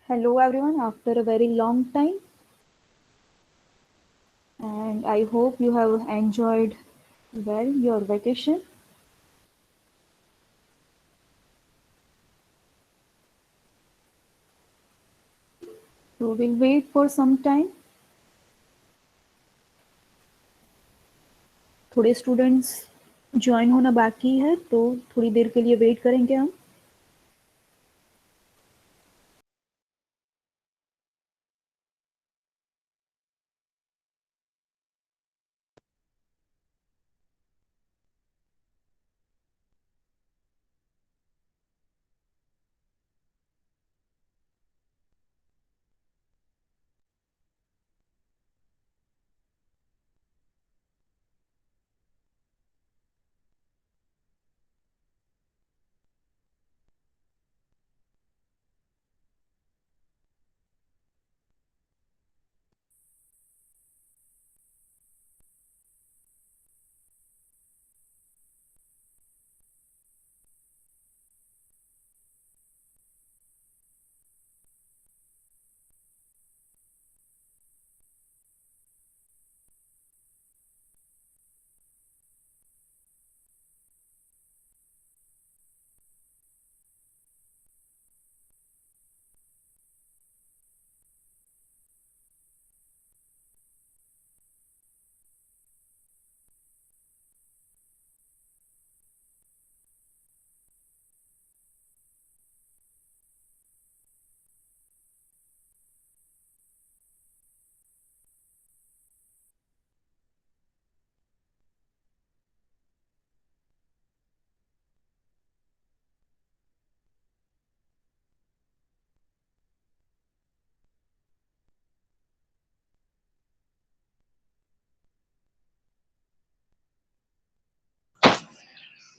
Hello everyone, after a very long time, and I hope you have enjoyed well your vacation. So we'll wait for some time. थोड़े students join होना बाकी है तो थोड़ी देर के लिए वेट करेंगे हम.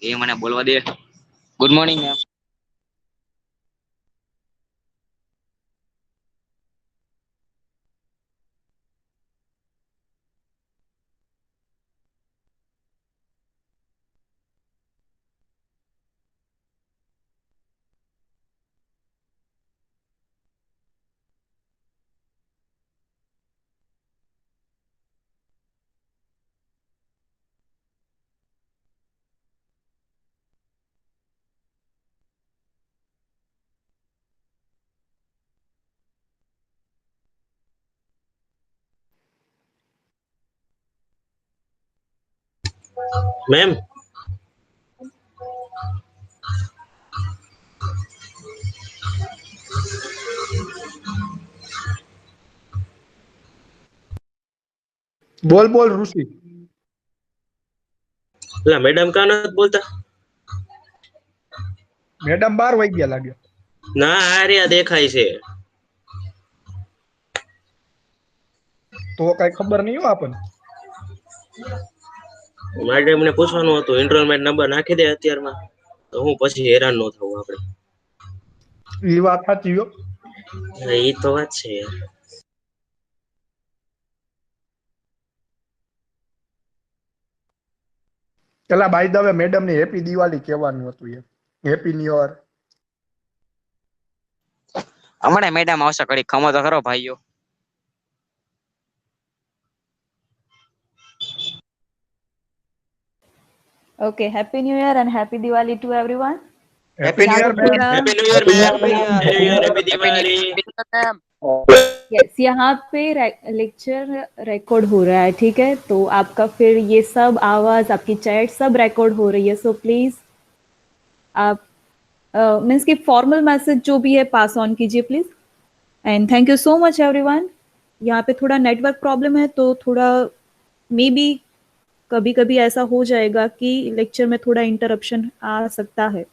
એ મને બોલવા દે. Good morning ma'am. मैम बोल बोल ऋषि. ला मैडम का न बोलता. मैडम 12 વાગ્યા લાગે. ના આ રહ્યા દેખાય છે. તો કઈ ખબર નહીં હો આપણને. મેડમ ને પૂછવાનું હતું એનરોલમેન્ટ નંબર નાખી દે અત્યારમાં તો હું પછી હેરાન ન થવું આપણે. એ વાત સાચી હો. એ તો વાત છે યાર. પેલા બાય ધ વે મેડમ ને હેપી દિવાળી કહેવાનું હતું યાર. Happy new year. હમણાં મેડમ આવશે, ઘડી ખમો તો ખરો ભાઈઓ. Okay, Happy New Year and Happy Diwali to everyone. Happy new यहाँ યર पे મેમ. थोड़ा happy new year ma'am. Happy new year happy Diwali. Yes, यहाँ पे लेक्चर रिकॉर्ड हो रहा है, ठीक है. तो आपका फिर ये सब आवाज, आपकी चैट सब रिकॉर्ड हो रही है. सो प्लीज आप मीन्स की फॉर्मल मैसेज जो भी है पास ऑन कीजिए please. And thank you so much everyone. यहाँ पे थोड़ा नेटवर्क प्रॉब्लम है तो थोड़ा मे बी कभी कभी ऐसा हो जाएगा कि लेक्चर में थोड़ा इंटरप्शन आ सकता है.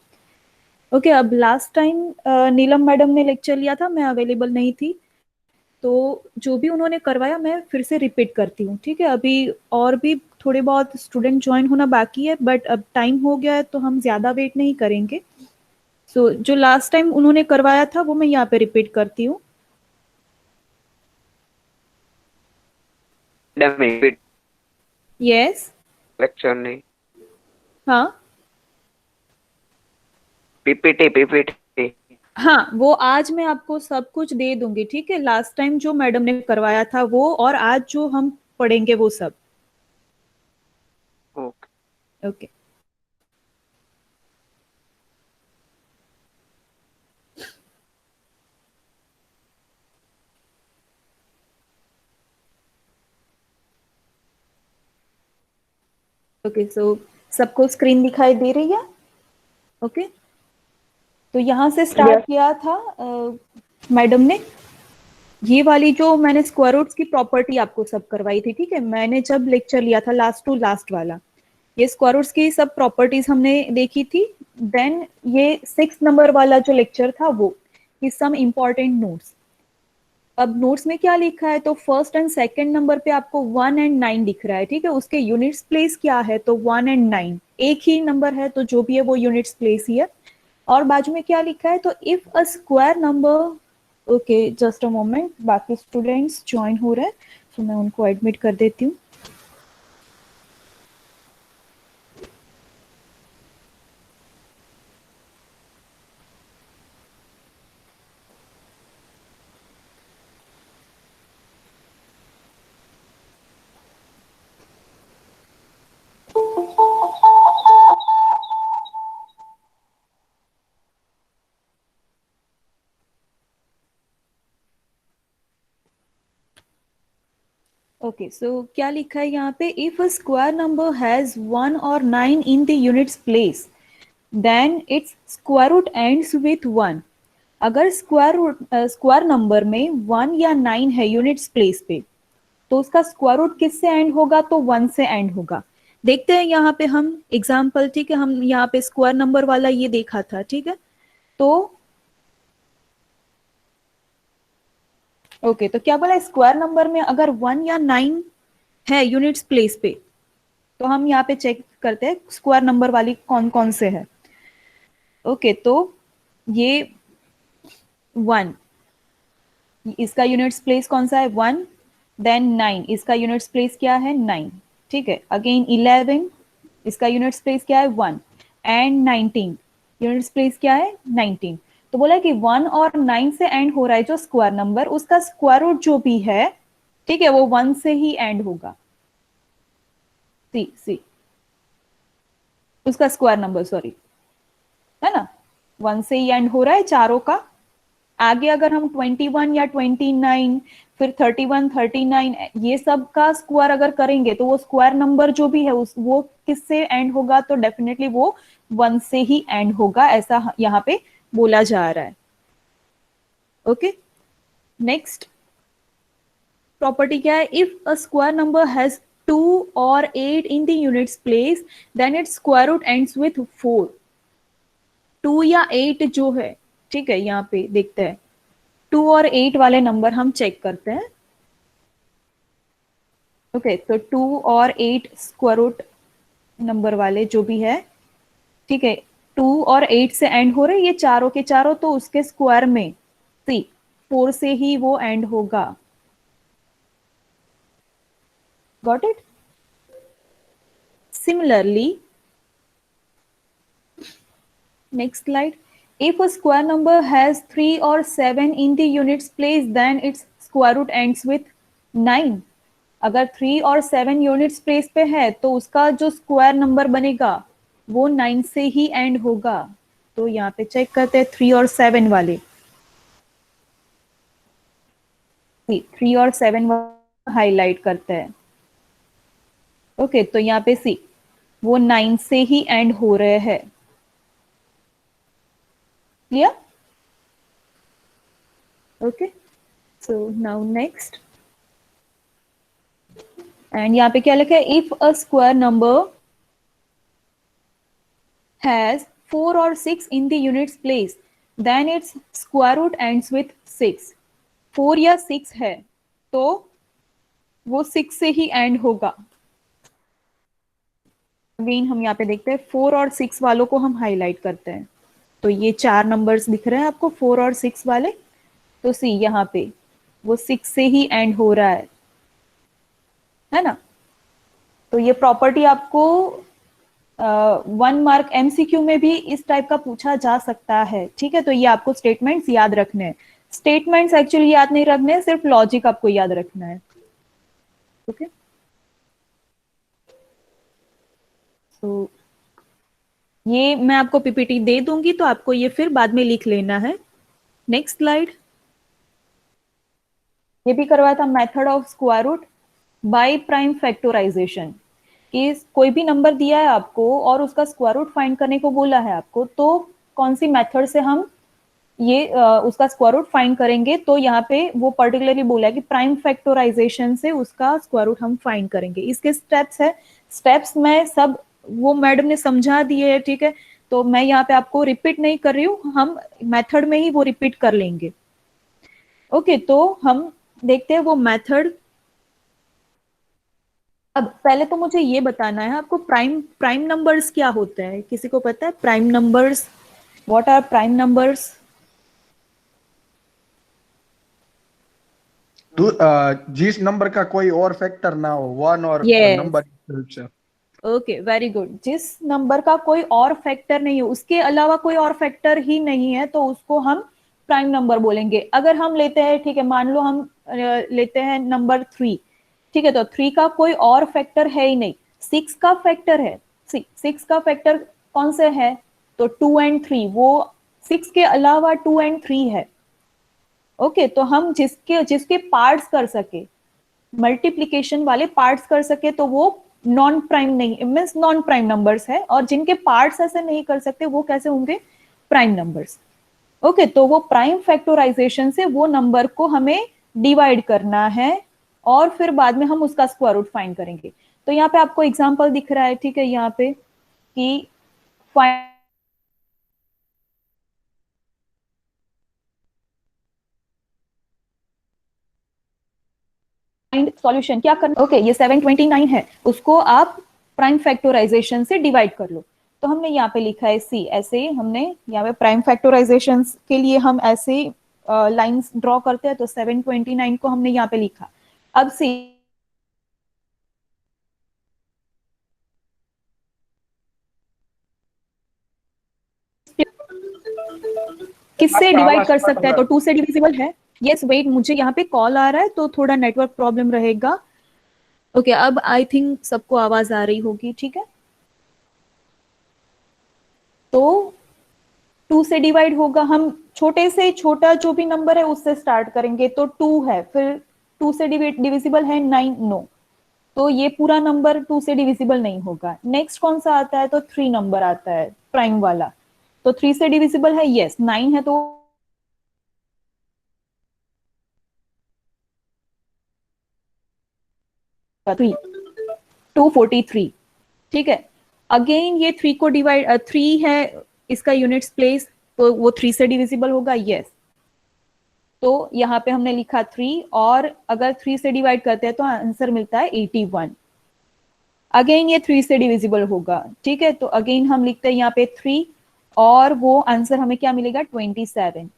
ओके, अब लास्ट टाइम नीलम मैडम ने लेक्चर लिया था, मैं अवेलेबल नहीं थी, तो जो भी उन्होंने करवाया मैं फिर से रिपीट करती हूँ, ठीक है. अभी और भी थोड़े बहुत स्टूडेंट ज्वाइन होना बाकी है, बट अब टाइम हो गया है तो हम ज़्यादा वेट नहीं करेंगे. सो जो लास्ट टाइम उन्होंने करवाया था वो मैं यहाँ पे रिपीट करती हूँ. यस. लेक्चर नहीं, हाँ, पीपीटी पीपीटी. हाँ, वो आज मैं आपको सब कुछ दे दूंगी, ठीक है। लास्ट टाइम जो मैडम ने करवाया था वो, और आज जो हम पढ़ेंगे वो सब। ओके। ओके। ओके, सो सबको स्क्रीन दिखाई दे रही है? ओके, तो यहाँ से स्टार्ट किया था मैडम ने। ये वाली जो मैंने स्क्वायर रूट्स की प्रॉपर्टी आपको सब करवाई थी, ठीक है। मैंने जब लेक्चर लिया था लास्ट टू लास्ट वाला, ये स्क्वायर रूट्स की सब प्रॉपर्टीज हमने देखी थी। देन ये 6 नंबर वाला जो लेक्चर था वो, कि सम इम्पॉर्टेंट नोट्स। अब नोट्स में क्या लिखा है, तो फर्स्ट एंड सेकंड नंबर पे आपको 1 एंड 9 दिख रहा है, ठीक है। उसके यूनिट्स प्लेस क्या है, तो 1 एंड 9 एक ही नंबर है, तो जो भी है वो यूनिट्स प्लेस ही है। और बाजू में क्या लिखा है, तो if a square number. Okay, just a moment, बाकी स्टूडेंट्स ज्वाइन हो रहे हैं तो मैं उनको एडमिट कर देती हूँ। ओके, सो क्या लिखा है यहाँ पे, if a square number has 1 और 9 in the units place, then its square root ends with 1। अगर स्क्वायर नंबर में 1 या 9 है यूनिट्स प्लेस पे, तो उसका स्क्वायर रूट किससे एंड होगा, तो 1 से एंड होगा। देखते हैं यहाँ पे हम एग्जाम्पल, ठीक है। हम यहाँ पे स्क्वायर नंबर वाला ये देखा था, ठीक है। तो ओके, तो क्या बोला, स्क्वायर नंबर में अगर 1 या 9 है यूनिट्स प्लेस पे, तो हम यहाँ पे चेक करते हैं स्क्वायर नंबर वाली कौन कौन से है। ओके, तो ये 1, इसका यूनिट्स प्लेस कौन सा है, 1। देन 9, इसका यूनिट्स प्लेस क्या है, 9, ठीक है। अगेन 11, इसका यूनिट्स प्लेस क्या है, 1। एंड 19, यूनिट्स प्लेस क्या है, 19। तो बोला कि 1 और 9 से एंड हो रहा है जो स्क्वायर नंबर, उसका स्क्वायर रूट जो भी है, ठीक है, वो 1 से ही एंड होगा। सी सी, उसका स्क्वायर नंबर, सॉरी, है ना, 1 से ही एंड हो रहा है चारों का। आगे अगर हम 21 या 29, फिर 31, 39, ये सब का स्क्वायर अगर करेंगे, तो वो स्क्वायर नंबर जो भी है वो किससे एंड होगा, तो डेफिनेटली वो 1 से ही एंड होगा, ऐसा यहाँ पे बोला जा रहा है। ओके, नेक्स्ट प्रॉपर्टी क्या है, if a square number has 2 और 8 in the units place, then its square root ends with 4। 2 या 8 जो है, ठीक है, यहाँ पे देखते हैं 2 और 8 वाले नंबर हम चेक करते हैं। ओके, तो 2 और 8 स्क्वायर रूट नंबर वाले जो भी है, ठीक है, 2 और 8 से एंड हो रहे ये चारों के चारों, तो उसके स्क्वायर में सी 4 से ही वो एंड होगा। Got it? Similarly, next slide, if a square number has 3 or 7 in the units place, then its square root ends with 9। अगर 3 और 7 यूनिट्स प्लेस पे है, तो उसका जो स्क्वायर नंबर बनेगा वो 9 से ही एंड होगा। तो यहाँ पे चेक करते हैं 3 और 7 वाले, 3 और 7 हाईलाइट करते हैं। ओके, तो यहाँ पे सी वो 9 से ही एंड हो रहे हैं। Clear? Okay, so now next, and यहाँ पे क्या लिखा है, if a square number has 4 और 6 in the units place, then its square root ends with 6। 4 या 6 है, तो वो 6 से ही एंड होगा। अगेन हम यहाँ पे देखते हैं 4 और 6 वालों को हम हाईलाइट करते हैं। तो ये 4 नंबर्स दिख रहे हैं आपको, 4 और 6 वाले। तो सी यहाँ पे वो 6 से ही एंड हो रहा है ना। तो ये प्रॉपर्टी आपको 1 मार्क एमसीक्यू में भी इस टाइप का पूछा जा सकता है, ठीक है। तो ये आपको स्टेटमेंट्स याद रखने हैं। स्टेटमेंट्स एक्चुअली याद नहीं रखने, सिर्फ लॉजिक आपको याद रखना है, ओके। तो ये मैं आपको पीपीटी दे दूंगी, तो आपको ये फिर बाद में लिख लेना है। Next slide. ये भी करवाया था, method of square root by prime factorisation. कि कोई भी नंबर दिया है आपको और उसका स्क्वायर रूट फाइंड करने को बोला है आपको, तो कौन सी मेथड से हम ये उसका स्क्वायर रूट फाइंड करेंगे। तो यहाँ पे वो पर्टिकुलरली बोला है कि प्राइम फैक्टराइजेशन से उसका स्क्वायर रूट हम फाइंड करेंगे। इसके स्टेप्स है, स्टेप्स में सब वो मैडम ने समझा दिए है, ठीक है। तो मैं यहाँ पे आपको रिपीट नहीं कर रही हूँ, हम मेथड में ही वो रिपीट कर लेंगे, ओके। तो हम देखते हैं वो मेथड। अब पहले तो मुझे ये बताना है आपको, प्राइम नंबर्स क्या होता है, किसी को पता है prime numbers, what are prime numbers? जिस नंबर का कोई और फैक्टर ना हो, वन और yes, number. Okay, very good. जिस नंबर का कोई और फैक्टर नहीं है, उसके अलावा कोई और फैक्टर ही नहीं है, तो उसको हम प्राइम नंबर बोलेंगे। अगर हम लेते हैं, ठीक है, मान लो हम लेते हैं नंबर 3, ठीक है। तो 3 का कोई और फैक्टर है ही नहीं, 6 का फैक्टर है। 6 का फैक्टर कौन से है? तो 2 एंड 3, वो 6 के अलावा 2 एंड 3 है, ओके। तो हम जिसके जिसके पार्ट्स कर सके, मल्टीप्लीकेशन वाले पार्ट्स कर सके, तो वो नॉन प्राइम नहीं, मीन्स नॉन प्राइम नंबर्स है। और जिनके पार्ट्स ऐसे नहीं कर सकते, वो कैसे होंगे? Prime numbers, okay. तो वो प्राइम फैक्टराइजेशन से वो नंबर को हमें डिवाइड करना है और फिर बाद में हम उसका स्क्वायर रूट फाइंड करेंगे। तो यहाँ पे आपको एग्जांपल दिख रहा है, ठीक है, यहाँ पे कि सॉल्यूशन क्या करना, ओके। ये 729 है, उसको आप प्राइम फैक्टराइजेशन से डिवाइड कर लो। तो हमने यहाँ पे लिखा है सी, ऐसे हमने यहाँ पे प्राइम फैक्टराइजेशन के लिए हम ऐसे लाइंस ड्रॉ करते हैं। तो 729 को हमने यहाँ पे लिखा। अब सी किससे आपका डिवाइड आवाज कर कट सकता है? रहा तो है। 2 से डिविजिबल है। यस, वेट, मुझे यहाँ पे कॉल आ रहा है, तो थोड़ा नेटवर्क प्रॉब्लम रहेगा, ओके। अब आई थिंक सबको आवाज आ रही होगी, ठीक है। तो 2 से डिवाइड होगा, हम छोटे से छोटा जो भी नंबर है उससे स्टार्ट करेंगे। तो 2 है, फिर 2 से डिविजिबल है 9, नो। तो ये पूरा नंबर 2 से डिविजिबल नहीं होगा। नेक्स्ट कौन सा आता है? तो 3 नंबर आता है, प्राइम वाला। तो 3 से डिविजिबल है, यस। 9 है तो 3, 243, ठीक है। अगेन ये 3 को डिवाइड, 3 है इसका यूनिट्स प्लेस, तो वो 3 से डिविजिबल होगा, यस। तो यहाँ पे हमने लिखा 3, और अगर 3 से डिवाइड करते हैं तो आंसर मिलता है 81। अगेन ये 3 से डिविजिबल होगा, ठीक है। तो अगेन हम लिखते हैं यहाँ पे 3, और वो आंसर हमें क्या मिलेगा? 27।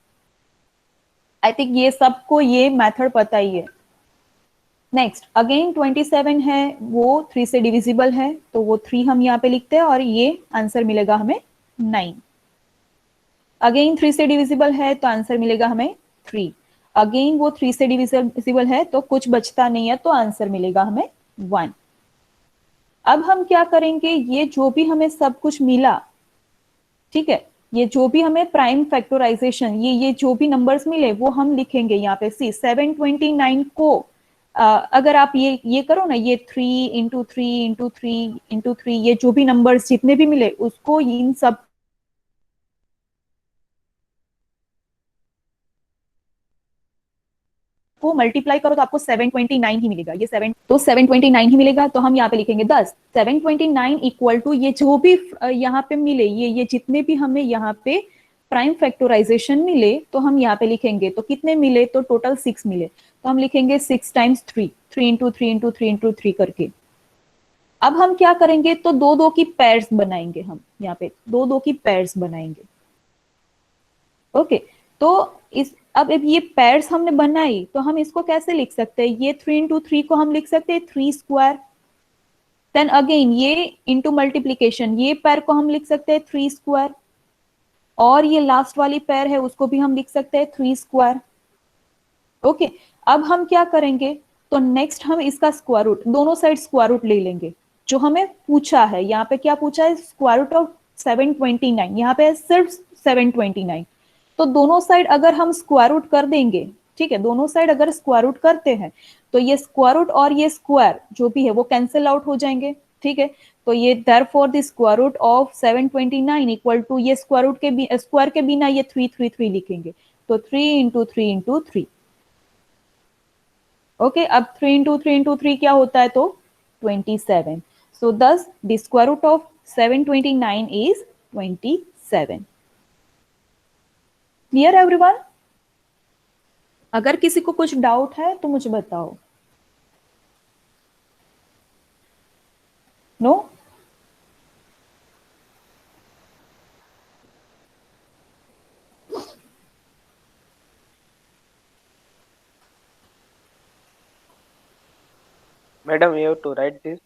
आई थिंक ये सबको ये मेथड पता ही है। नेक्स्ट अगेन 27 है, वो 3 से डिविजिबल है, तो वो 3 हम यहाँ पे लिखते हैं, और ये आंसर मिलेगा हमें 9। अगेन 3 से डिविजिबल है, तो आंसर मिलेगा हमें 3। अगेन वो 3 से डिविजिबल है, तो कुछ बचता नहीं है, तो आंसर मिलेगा हमें 1। अब हम क्या करेंगे, ये जो भी हमें सब कुछ मिला, ठीक है, ये जो भी हमें प्राइम फैक्टराइजेशन, ये जो भी नंबर्स मिले, वो हम लिखेंगे यहाँ पे। सी 729 को अगर आप ये करो ना, ये 3 इंटू 3 इंटू 3 इंटू 3, ये जो भी नंबर्स जितने भी मिले, उसको इन सब को मल्टीप्लाई करो, तो आपको 729 ही मिलेगा। ये 729 ही मिलेगा। तो हम यहाँ पे लिखेंगे 10, 729 इक्वल टू ये जो भी यहाँ पे मिले, ये जितने भी हमें यहाँ पे प्राइम फैक्टराइजेशन मिले, तो हम यहाँ पे लिखेंगे। तो कितने मिले? तो टोटल 6 मिले, तो हम लिखेंगे 6 टाइम्स 3, 3 इंटू 3 इंटू 3 इंटू 3 करके। अब हम क्या करेंगे, तो 2-2 की पेयर्स बनाएंगे। हम यहाँ पे 2-2 की पेयर्स बनाएंगे, ओके। तो इस अब ये पेयर्स हमने बनाई, तो हम इसको कैसे लिख सकते हैं? ये 3 इंटू 3 को हम लिख सकते हैं 3 स्क्वायर, देन अगेन ये इंटू मल्टीप्लीकेशन, ये पैर को हम लिख सकते हैं 3 स्क्वायर, और ये लास्ट वाली पैर है उसको भी हम लिख सकते हैं 3 स्क्वायर। ओके, अब हम क्या करेंगे, तो नेक्स्ट हम इसका स्क्वायर रूट, दोनों साइड स्क्वायर रूट ले लेंगे। जो हमें पूछा है यहाँ पे, क्या पूछा है, स्क्वायर रूट ऑफ 729, यहाँ पे है सिर्फ 729। तो दोनों साइड अगर हम स्क्वायर रूट कर देंगे, ठीक है, दोनों साइड अगर स्क्वायर रूट करते हैं तो ये स्क्वायर रूट और ये स्क्वायर जो भी है वो कैंसिल आउट हो जाएंगे, ठीक है। तो ये therefore the square root of 729 equal to, ये स्क्वायर रूट के स्क्वायर के बिना ये 333 लिखेंगे, तो 3 इंटू 3 इंटू 3। ओके, अब 3 इंटू 3 इंटू 3 क्या होता है, तो 27। So thus the square root of 729 is 27। Clear everyone? अगर किसी को कुछ डाउट है तो मुझे बताओ। No? Madam you have to write this.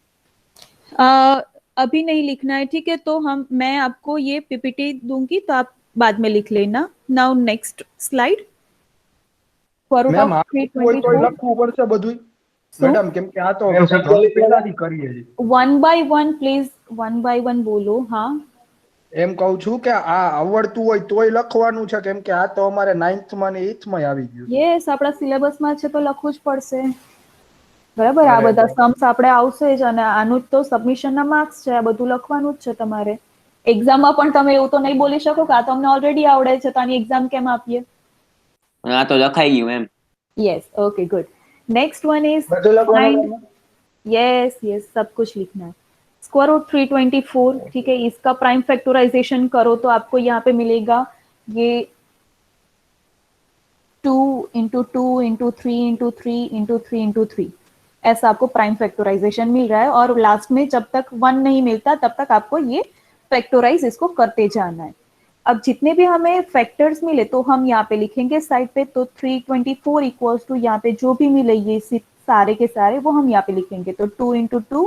अभी नहीं लिखना है, ठीक है, तो मैं आपको ये पीपीटी दूंगी तो आप बाद में लिख लेना। Now next slide. Square root ma'am of આ કોઈ કોઈ 324। લખવું પડશે બધું सो મેડમ કેમ કે આ તો અમે પહેલાથી કરીએ છીએ। One by one please, one by one बोलो। हाँ, એમ કહું છું કે આ આવડતું હોય તોય લખવાનું છે કેમ કે આ તો અમારે 9th માં ને 8th માં આવી ગયું છે। યસ, આપણા સિલેબસમાં છે તો લખવું જ પડશે, બરાબર। આ અરે બધા વાહ। सम्स આપણે આવશે જ, અને આનું જ તો સબમિશનના માર્ક્સ છે, આ બધું લખવાનું જ છે તમારે। એક્ઝામમાં પણ તમે એવું તો નહીં બોલી શકો કે આ તો અમને ઓલરેડી આવડે છે તો આની એક્ઝામ કેમ આપીએ। આ તો લખાઈ ગયું એમ। Yes, okay good. Next one is બધું લખવાનું फाइंड, છે? यस यस, सब कुछ लिखना है। स्क्वायर रूट 324, ठीक है, इसका प्राइम फैक्टराइजेशन करो तो आपको यहाँ पे मिलेगा ये 2 into 2 into 3 into 3 into 3 into 3, ऐसा आपको प्राइम फैक्टराइजेशन मिल रहा है। और लास्ट में जब तक 1 नहीं मिलता तब तक आपको ये फैक्टराइज इसको करते जाना है। अब जितने भी हमें फैक्टर्स मिले तो हम यहाँ पे लिखेंगे साइड पे, तो 324 इक्वल्स टू यहाँ पे जो भी मिले ये सारे के सारे वो हम यहाँ पे लिखेंगे, तो 2 इंटू 2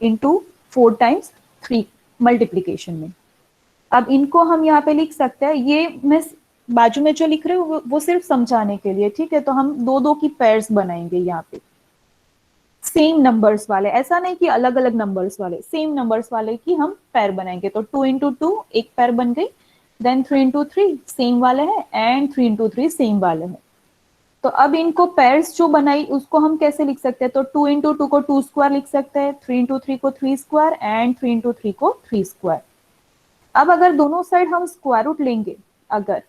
इंटू 4 टाइम्स 3 मल्टीप्लीकेशन में। अब इनको हम यहाँ पे लिख सकते हैं, ये मैं बाजू में जो लिख रहे हूँ वो सिर्फ समझाने के लिए, ठीक है। तो हम दो दो की पेयर्स बनाएंगे यहाँ पे, सेम नंबर्स वाले, ऐसा नहीं कि अलग अलग नंबर्स वाले, सेम नंबर्स वाले की हम पेयर बनाएंगे। तो 2 इंटू 2 एक पेयर बन गई, देन 3 इंटू 3 सेम वाले हैं, एंड 3 इंटू 3 सेम वाले हैं। तो अब इनको पेयर्स जो बनाई उसको हम कैसे लिख सकते हैं, तो 2 इंटू 2 को 2 स्क्वायर लिख सकते हैं, 3 इंटू 3 को 3 स्क्वायर, एंड 3 इंटू 3 को 3 स्क्वायर। अब अगर दोनों साइड हम स्क्वायर रूट लेंगे अगर,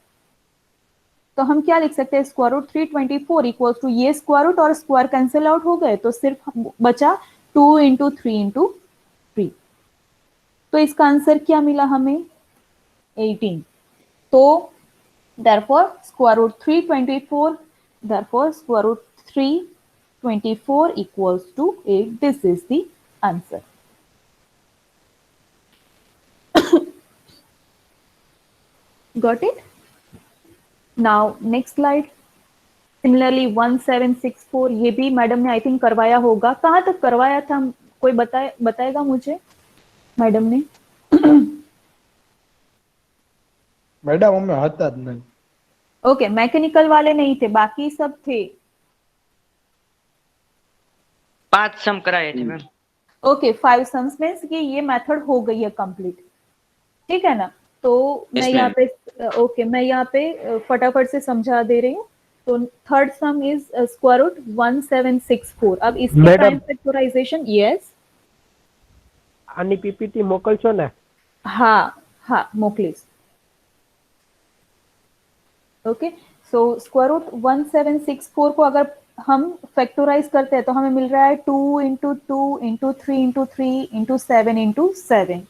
तो हम क्या लिख सकते हैं, स्क्वायर रूट 324 इक्वल्स टू, ये स्क्वायर रूट और स्क्वायर कैंसिल आउट हो गए तो सिर्फ बचा 2 इंटू 3 इंटू 3। तो इसका आंसर क्या मिला हमें, 18। तो therefore square root 324, therefore square root 324 equals to 8. This is the answer. Got it? Now next slide. Similarly 1764, ये भी मैडम ने आई थिंक करवाया होगा, कहाँ तक करवाया था कोई बताएगा मुझे मैडम ने? મેડમ અમે હતા જ નહીં। ओके, मैकेनिकल वाले नहीं थे, बाकी सब थे। 5 सम कराए थे मैम। ओके, 5 सम्स में ये मेथड हो गई है कंप्लीट, ठीक है ना। तो मैं यहाँ पे मैं यहाँ पे फटाफट से समझा दे रही हूँ। तो third sum is square root 1764। अब इसकी मैडम। प्राइम फैक्टराइजेशन, यस, આની પીપીટી મોકલશો ને? हाँ हाँ मोकलीस। ओके, सो स्क्वायर रूट 1764 को अगर हम फैक्टराइज करते हैं तो हमें मिल रहा है 2 into 2 into 3 into 3 into 7 into 7।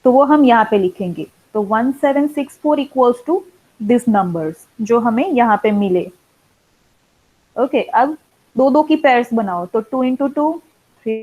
तो वो हम यहाँ पे लिखेंगे, तो 1764 इक्वल्स टू दिस नंबर्स जो हमें यहाँ पे मिले। ओके, अब दो दो की पेयर्स बनाओ, तो 2 इंटू 2 3,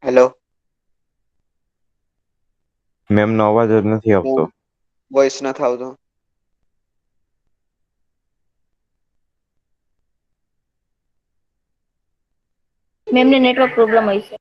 હેલો, મેમનો અવાજ જ નથી આવતો. વોઇસ નથી આવતો. મેમને નેટવર્ક પ્રોબ્લેમ હોય છે.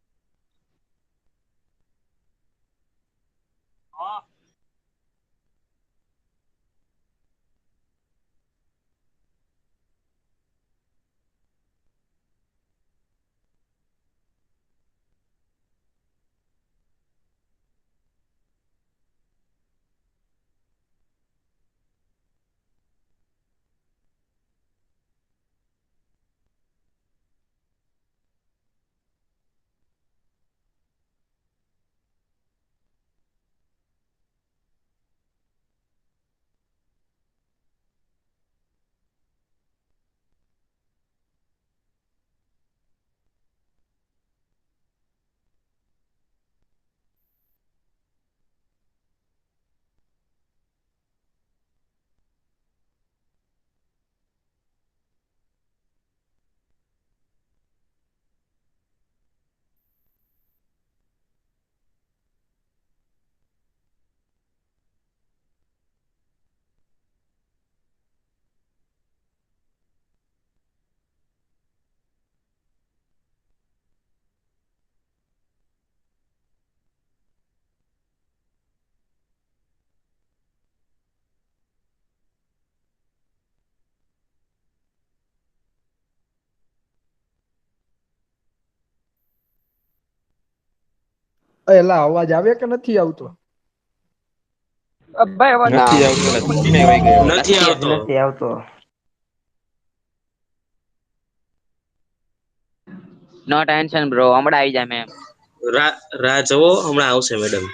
એલા અવાજ આવે કે નથી આવતો? ભાઈ અવાજ ના. નથી આવતો ને ધીમે વહી ગયો. નથી આવતો. નથી આવતો. નો ટેન્શન બ્રો, હમણાં આવી જાય મેમ. રાહ જવો, હમણાં આવશે મેડમ.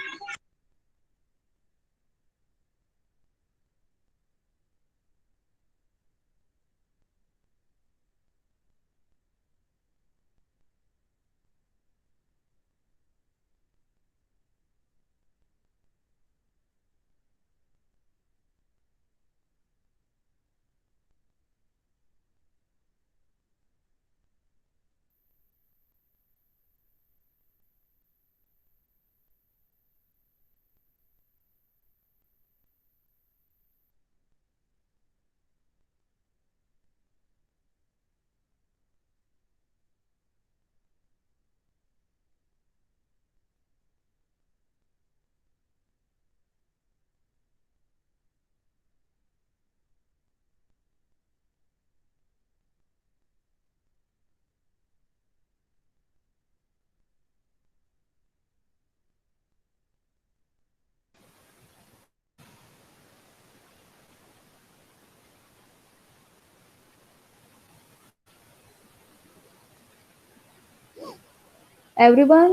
एवरीवन,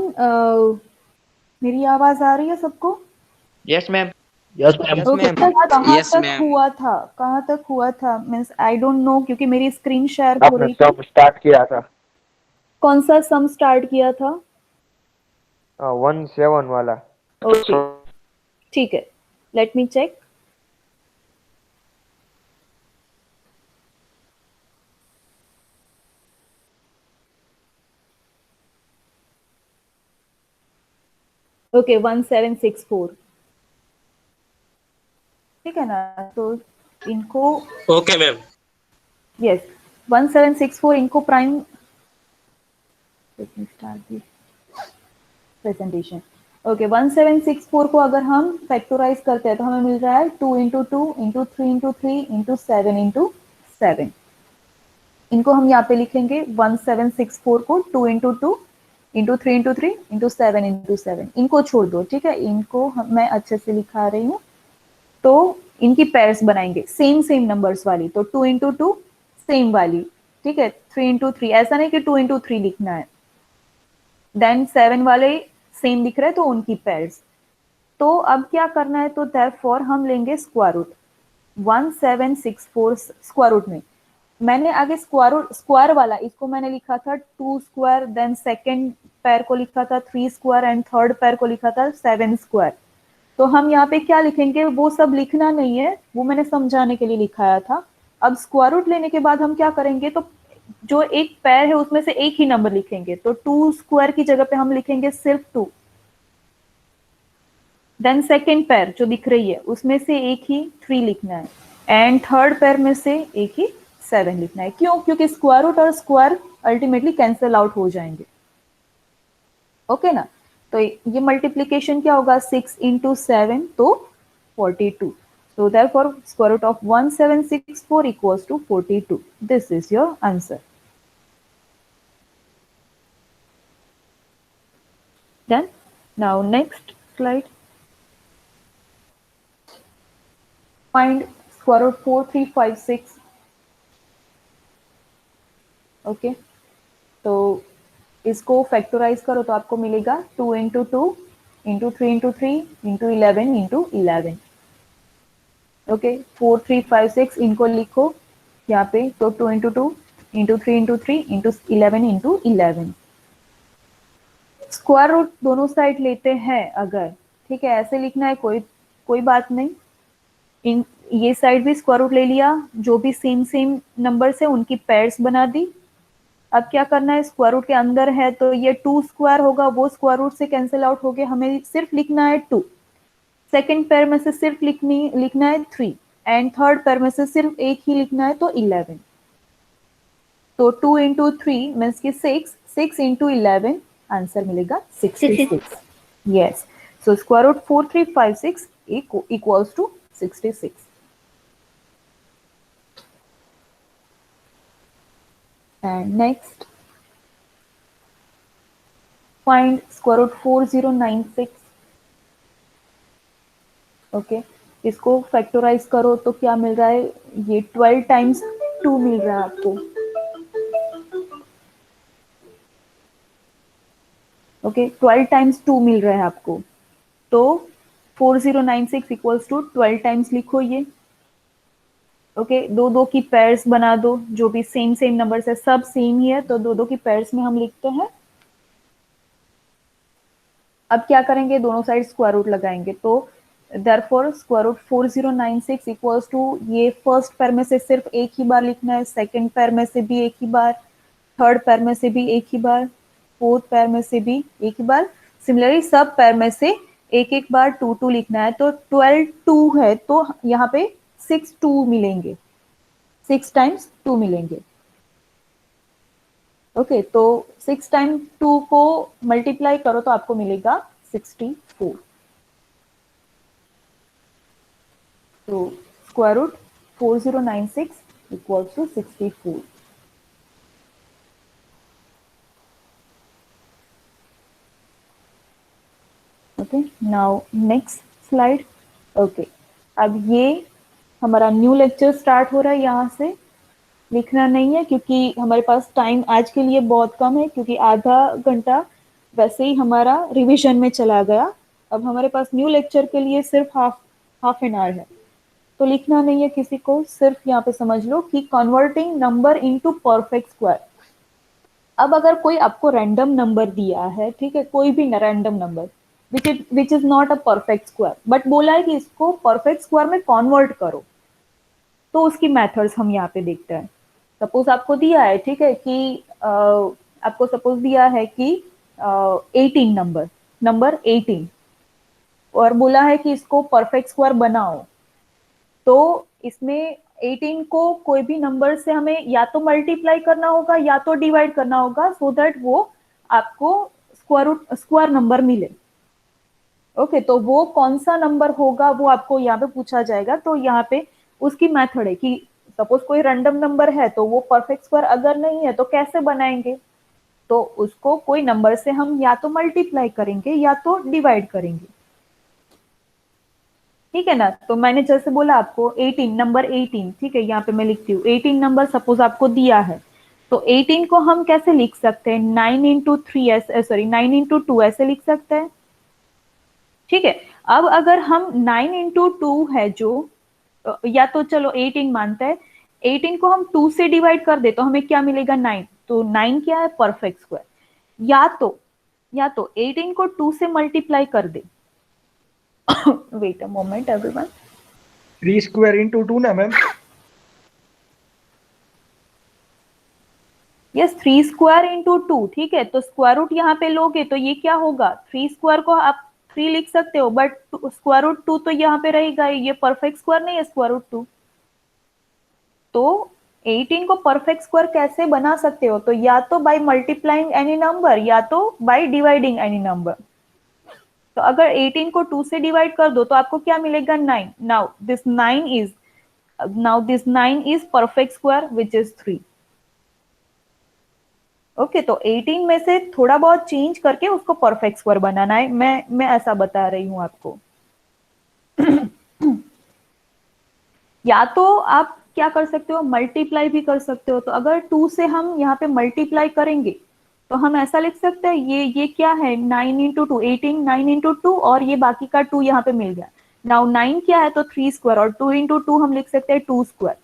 मेरी आवाज आ रही है सबको? Yes ma'am. Yes ma'am. Okay, तो कहाँ Yes, तक ma'am. हुआ था? कहाँ तक हुआ था? मीन्स आई डोंट नो, क्योंकि मेरी स्क्रीन शेयर हो आपने रही थी. सब स्टार्ट किया था कौन सा सम स्टार्ट किया था? 1-7 वाला. ओके, ठीक है, लेट मी चेक. ओके, 1764. ठीक है ना? तो इनको ઓકે મેમ. यस, 1764 इनको prime. Let me start this presentation. Okay, 1764 को अगर हम फैक्टराइज करते हैं तो हमें मिल रहा है 2 into 2 into 3 into 3 into 7 into 7. इनको हम यहाँ पे लिखेंगे 1764 को 2 into 2 into 3 into 3 into 7 into 7. इनको छोड़ दो, ठीक है, इनको मैं अच्छे से लिखा रही हूँ. तो इनकी पेयर्स बनाएंगे सेम सेम नंबर्स वाली. तो 2 इंटू 2 सेम वाली, ठीक है. 3 इंटू 3, ऐसा नहीं कि 2 इंटू 3 लिखना है. देन 7 वाले सेम दिख रहे हैं तो उनकी पेयर्स. तो अब क्या करना है? तो देयरफॉर हम लेंगे स्क्वायर रूट 1764 स्क्वायर रूट में. मैंने आगे स्क्वायर वाला इसको मैंने लिखा था 2 स्क्वायर, देन सेकंड पैर को लिखा था 3 स्क्वायर एंड थर्ड पैर को लिखा था 7 स्क्वायर. तो हम यहाँ पे क्या लिखेंगे वो सब लिखना नहीं है, वो मैंने समझाने के लिए लिखाया था. अब स्क्वायर रूट लेने के बाद हम क्या करेंगे? तो जो एक पैर है उसमें से एक ही नंबर लिखेंगे, तो 2 स्क्वायर की जगह पे हम लिखेंगे सिर्फ 2। देन सेकेंड पैर जो दिख रही है उसमें से एक ही 3 लिखना है, एंड थर्ड पैर में से एक ही 7 लिखना है। क्यों? क्योंकि स्क्वायर रूट और स्क्वायर अल्टीमेटली कैंसिल आउट हो जाएंगे। ओके ना? तो ये मल्टीप्लीकेशन क्या होगा, 6 इंटू 7 तो 42। So therefore square root of 1764 equals to 42. This is your answer. Done. Now next slide. Find square root 4356. Okay. तो इसको फैक्टराइज करो तो आपको मिलेगा 2 into 2 into 3 into 3 into 11 into 11। Okay, 4356 इनको लिखो यहाँ पे, तो 2 into 2 into 3 into 3 into 11 into 11। Square root दोनों साइड लेते हैं अगर, ठीक है, ऐसे लिखना है, कोई बात नहीं। इन ये साइड भी स्क्वायर रूट ले लिया, जो भी सेम सेम नंबर से उनकी पेयर्स बना दी। अब क्या करना है, स्क्वायर रूट के अंदर है तो ये 2 स्क्वायर होगा, वो स्क्वायर रूट से कैंसिल आउट हो गया, हमें सिर्फ लिखना है 2। सेकेंड पैर में से सिर्फ लिखना है 3, एंड थर्ड पैर में से सिर्फ एक ही लिखना है तो 11। तो 2 इंटू 3 मीन्स की 6 इंटू 11 आंसर मिलेगा 66। Yes, so square root 4356 equals to 66। And next, find square root 4096. ओके, इसको फैक्टराइज करो तो क्या मिल रहा है, ये 12 टाइम्स 2 मिल रहा है आपको। ओके, 12 टाइम्स 2 मिल रहा है आपको, तो 4096 इक्वल्स टू 12 टाइम्स लिखो ये। ओके, दो दो की पेयर्स बना दो, जो भी सेम सेम नंबर्स है सब सेम ही है, तो दो दो की पेयर्स में हम लिखते हैं। अब क्या करेंगे, दोनों साइड स्क्वायर रूट लगाएंगे, तो therefore square root 4096 equals to, ये फर्स्ट पैर में से सिर्फ एक ही बार लिखना है, सेकंड पैर में से भी एक ही बार, थर्ड पैर में से भी एक ही बार, फोर्थ पैर में से भी एक ही बार, सिमिलरली सब पैर में से एक एक बार 2 2 लिखना है। तो 12 2 है तो यहाँ पे 6 2 मिलेंगे, 6 टाइम्स 2 मिलेंगे। ओके, तो 6 टाइम 2 को मल्टीप्लाई करो तो आपको मिलेगा 64। तो square root 4096 equals to 64। Okay, now next slide. Okay, अब ये हमारा न्यू लेक्चर स्टार्ट हो रहा है, यहाँ से लिखना नहीं है क्योंकि हमारे पास टाइम आज के लिए बहुत कम है, क्योंकि आधा घंटा वैसे ही हमारा रिवीजन में चला गया। अब हमारे पास न्यू लेक्चर के लिए सिर्फ हाफ एन आवर है, तो लिखना नहीं है किसी को, सिर्फ यहाँ पे समझ लो कि converting number into perfect square. अब अगर कोई आपको रैंडम नंबर दिया है, ठीक है, कोई भी random number which is not a perfect square, but बोला है कि इसको परफेक्ट स्क्वायर में कन्वर्ट करो, तो उसकी मेथड्स हम यहाँ पे देखते हैं। सपोज आपको दिया है, ठीक है, कि आपको सपोज दिया है कि 18 नंबर 18, और बोला है कि इसको परफेक्ट स्क्वायर बनाओ, तो इसमें 18 को कोई भी नंबर से हमें या तो मल्टीप्लाई करना होगा या तो डिवाइड करना होगा, सो दैट वो आपको स्क्वायर नंबर मिले। ओके, तो वो कौन सा नंबर होगा वो आपको यहाँ पे पूछा जाएगा। तो यहाँ पे उसकी मेथड है कि सपोज कोई रैंडम नंबर है तो वो परफेक्ट स्क्वायर अगर नहीं है तो कैसे बनाएंगे, तो उसको कोई नंबर से हम या तो मल्टीप्लाई करेंगे या तो डिवाइड करेंगे, ठीक है ना। तो मैंने जैसे बोला आपको 18 नंबर 18, ठीक है, यहाँ पे मैं लिखती हूँ 18 नंबर सपोज आपको दिया है, तो 18 को हम कैसे लिख सकते हैं, 9 इंटू 3 ऐसे, सॉरी 9 इंटू 2 ऐसे लिख सकते हैं, ठीक है। अब अगर हम 9 इंटू 2 है जो, या तो चलो 18 मानते हैं, 18 को हम 2 से डिवाइड कर दे तो हमें क्या मिलेगा, 9। तो 9 क्या है, परफेक्ट स्क्वायर। या तो 18 को 2 से मल्टीप्लाई कर दे wait a moment everyone, 3 square into 2 ना मैम, यस 3 स्क्वायर इंटू 2, ठीक है। तो स्क्वायर रूट यहाँ पे लोगे तो ये क्या होगा, 3 स्क्वायर को आप 3 लिख सकते हो, बट स्क्वायर रूट 2 तो यहाँ पे रहेगा, ये परफेक्ट स्क्वायर नहीं है स्क्वायर रूट 2। तो 18 को परफेक्ट स्क्वायर कैसे बना सकते हो, तो या तो बाय मल्टीप्लाइंग एनी नंबर या तो बाय डिवाइडिंग एनी नंबर। तो अगर 18 को 2 से डिवाइड कर दो तो आपको क्या मिलेगा, 9। Now this 9 is perfect square which is 3। Okay, तो 18 में से थोड़ा बहुत चेंज करके उसको परफेक्ट स्क्वायर बनाना है, मैं ऐसा बता रही हूं आपको। या तो आप क्या कर सकते हो, मल्टीप्लाई भी कर सकते हो। तो अगर 2 से हम यहाँ पे मल्टीप्लाई करेंगे तो हम ऐसा लिख सकते हैं, ये क्या है, 9 इंटू 2, 18, 9 इंटू 2 और ये बाकी का 2 यहाँ पे मिल गया। नाउ 9 क्या है, तो 3 स्क्वायर, और 2 इंटू 2 हम लिख सकते हैं 2 स्क्वायर।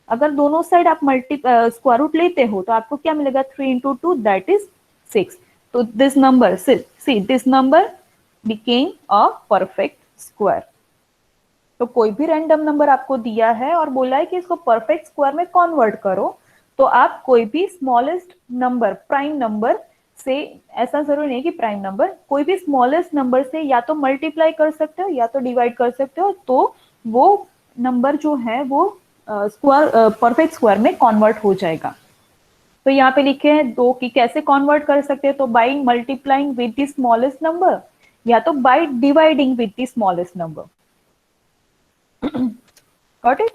अगर दोनों साइड आप स्क्वायर रूट लेते हो तो आपको क्या मिलेगा, 3 इंटू 2 दैट इज 6। तो this number became a perfect square. तो कोई भी रैंडम नंबर आपको दिया है और बोला है कि इसको परफेक्ट स्क्वायर में कन्वर्ट करो, तो आप कोई भी स्मॉलेस्ट नंबर, प्राइम नंबर से, ऐसा जरूरी नहीं कि प्राइम नंबर, कोई भी स्मॉलेस्ट नंबर से या तो मल्टीप्लाई कर सकते हो या तो डिवाइड कर सकते हो, तो वो नंबर जो है वो स्क्वायर, परफेक्ट स्क्वायर में कन्वर्ट हो जाएगा। तो यहाँ पे लिखे हैं 2 की कैसे कन्वर्ट कर सकते हैं, तो by multiplying with the smallest number या तो by dividing with the smallest number. Got it.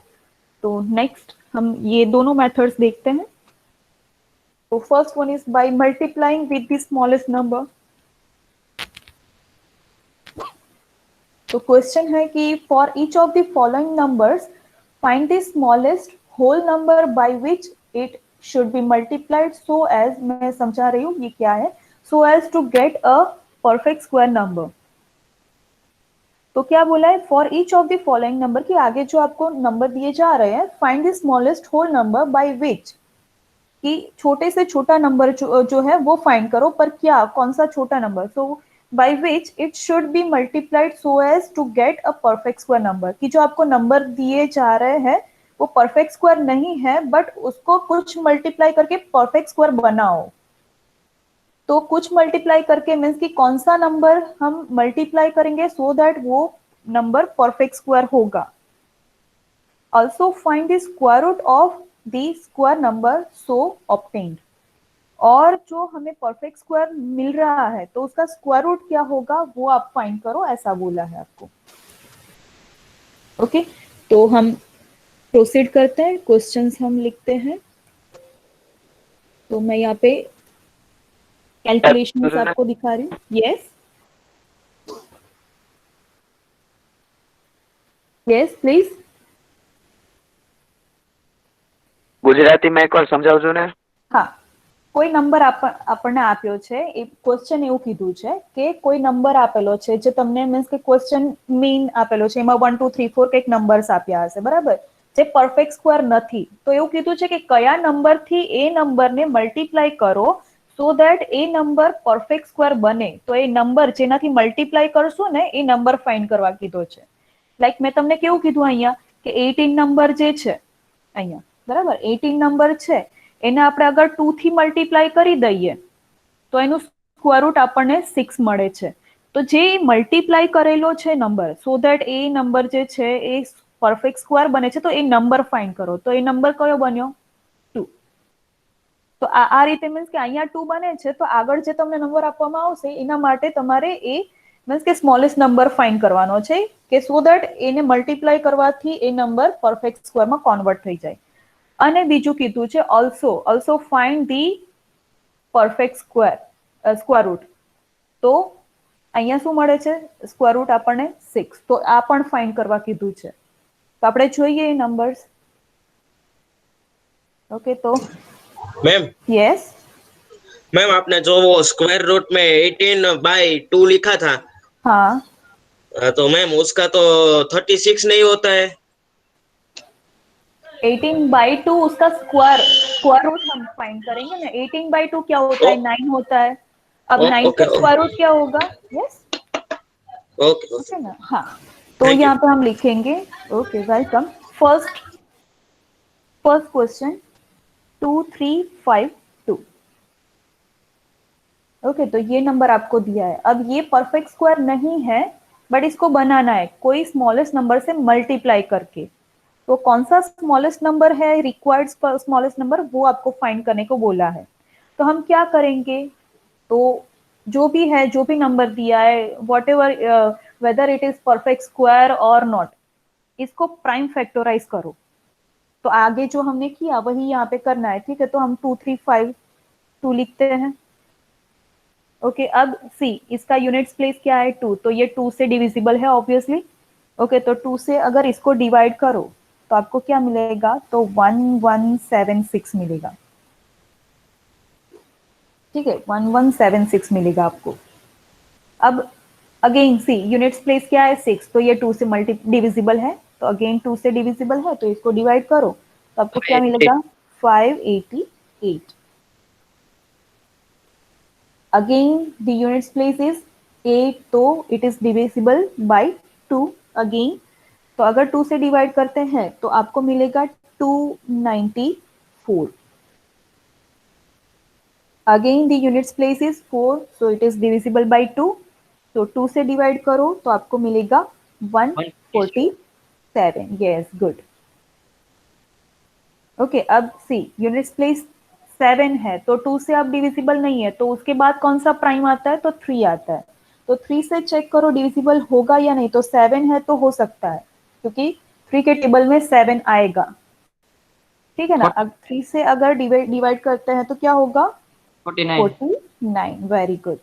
तो नेक्स्ट हम ये दोनों मेथड्स देखते हैं। तो first one is by multiplying with the smallest number. तो क्वेश्चन है कि for each of the following numbers find the smallest whole number by which it should be multiplied so as, मैं समझा रही हूँ ये क्या है, so as to get a perfect square number. तो क्या बोला है, for each of the following number, की आगे जो आपको नंबर दिए जा रहे हैं, find the smallest whole number by which, कि छोटे से छोटा नंबर जो है वो फाइंड करो, पर क्या, कौन सा छोटा number, so by which it should be multiplied so as to get a perfect square number, कि जो आपको नंबर दिए जा रहे हैं वो परफेक्ट स्क्वायर नहीं है, बट उसको कुछ मल्टीप्लाई करके परफेक्ट स्क्वायर बनाओ। तो कुछ मल्टीप्लाई करके मीन्स कि कौन सा नंबर हम मल्टीप्लाई करेंगे सो दैट वो नंबर परफेक्ट स्क्वायर होगा। Also find the square root of the square number so obtained, और जो हमें परफेक्ट स्क्वायर मिल रहा है तो उसका स्क्वायर रूट क्या होगा वो आप फाइंड करो, ऐसा बोला है आपको। ओके, तो हम प्रोसीड करते हैं, क्वेश्चंस हम लिखते हैं। तो मैं यहाँ पे कैलकुलेशंस आपको दिखा रही हूँ। Yes yes please. ગુજરાતીમાં એકવાર સમજાવજો ને। હા, કોઈ નંબર આપણને આપ્યો છે, એ ક્વેશ્ચન એવું કીધું છે કે કોઈ નંબર આપેલો છે જે તમને મીન્સ કે ક્વેશ્ચન મીન આપેલો છે, એમાં 1 2 3 4 કંઈક નંબર્સ આપ્યા હશે, બરાબર, જે પરફેક્ટ સ્ક્વેર નથી, તો એવું કીધું છે કે કયા નંબરથી એ નંબરને મલ્ટીપ્લાય કરો so that A number perfect square બને। તો એ નંબર જેનાથી મલ્ટીપ્લાય કરશું ને એ નંબર ફાઇન્ડ કરવા કીધો છે। લાઈક મેં તમને કેવું કીધું અહીંયા કે 18 નંબર જે છે અહીંયા, બરાબર, 18 નંબર છે એને આપણે અગર 2 થી મલ્ટીપ્લાય કરી દઈએ તો એનું સ્ક્વેર રૂટ આપણને 6 મળે છે। તો જે મલ્ટીપ્લાય કરેલો છે number, so that A number જે છે એ પરફેક્ટ સ્ક્વેર બને છે, તો એ નંબર ફાઇન્ડ કરો। તો એ નંબર કયો બન્યો, 2। તો આ રીતે મીન્સ કે અહીંયા 2 બને છે, તો આગળ જે તમને નંબર આપવામાં આવશે એના માટે તમારે એ મીન્સ કે સ્મોલેસ્ટ નંબર ફાઇન્ડ કરવાનો છે, કે સો દેટ એને મલ્ટીપ્લાય કરવાથી એ નંબર પરફેક્ટ સ્ક્વેરમાં કન્વર્ટ થઈ જાય। અને બીજું કીધું છે also find the perfect square root. તો અહીંયા શું મળે છે, સ્ક્વેર રૂટ આપણને 6, તો આ પણ ફાઇન્ડ કરવા કીધું છે। તો આપણે જોઈએ એ નંબર્સ। ओके, तो मैम यस मैम आपने जो वो स्क्वायर रूट में 18/2 लिखा था, हाँ, तो मैम उसका तो 36 नहीं होता है। 18/2 उसका स्क्वायर रूट हम फाइंड करेंगे ना। 18/2 क्या होता है, 9 होता है। अब 9 का स्क्वायर रूट क्या होगा, यस ओके ओके ना। हाँ, तो यहाँ पे हम लिखेंगे, okay welcome. First question 2 3 5 2, okay, तो ये नंबर आपको दिया है। अब ये परफेक्ट स्क्वायर नहीं है, बट इसको बनाना है कोई स्मॉलेस्ट नंबर से मल्टीप्लाई करके। तो कौन सा स्मॉलेस्ट नंबर है, रिक्वायर्ड स्मॉलेस्ट नंबर, वो आपको फाइंड करने को बोला है। तो हम क्या करेंगे, तो जो भी है, जो भी नंबर दिया है, what ever, whether it is perfect square और नॉट, इसको प्राइम फैक्टराइज करो। तो आगे जो हमने किया वही यहाँ पे करना है, ठीक है। तो हम 2 3 5 2 लिखते हैं। ओके, अब सी, इसका यूनिट्स प्लेस क्या है 2, तो ये 2 से डिविजिबल है ऑब्वियसली। ओके, तो 2 से अगर इसको डिवाइड करो तो आपको क्या मिलेगा, तो 1176 मिलेगा, ठीक है, 1176 मिलेगा आपको। अब अगेन सी, यूनिट्स प्लेस क्या है 6, तो ये 2 से मल्टी डिविजिबल है, तो अगेन 2 से डिविजिबल है, तो इसको डिवाइड करो तो आपको क्या मिलेगा, 588। Again the units place is 8, तो it is divisible by 2 again. तो अगर 2 से डिवाइड करते हैं तो आपको मिलेगा 294। Again the units place is 4, so it is divisible by 2, तो 2 से डिवाइड करो तो आपको मिलेगा 147। Yes, good. ओके, अब सी, यूनिट्स प्लेस 7 है, तो 2 से अब डिविजिबल नहीं है, तो उसके बाद कौन सा प्राइम आता है, तो 3 आता है। तो 3 से चेक करो डिविजिबल होगा या नहीं, तो 7 है तो हो सकता है, क्योंकि 3 के टेबल में 7 आएगा, ठीक है ना। अब 3 से अगर डिवाइड करते हैं तो क्या होगा, 49। Very good.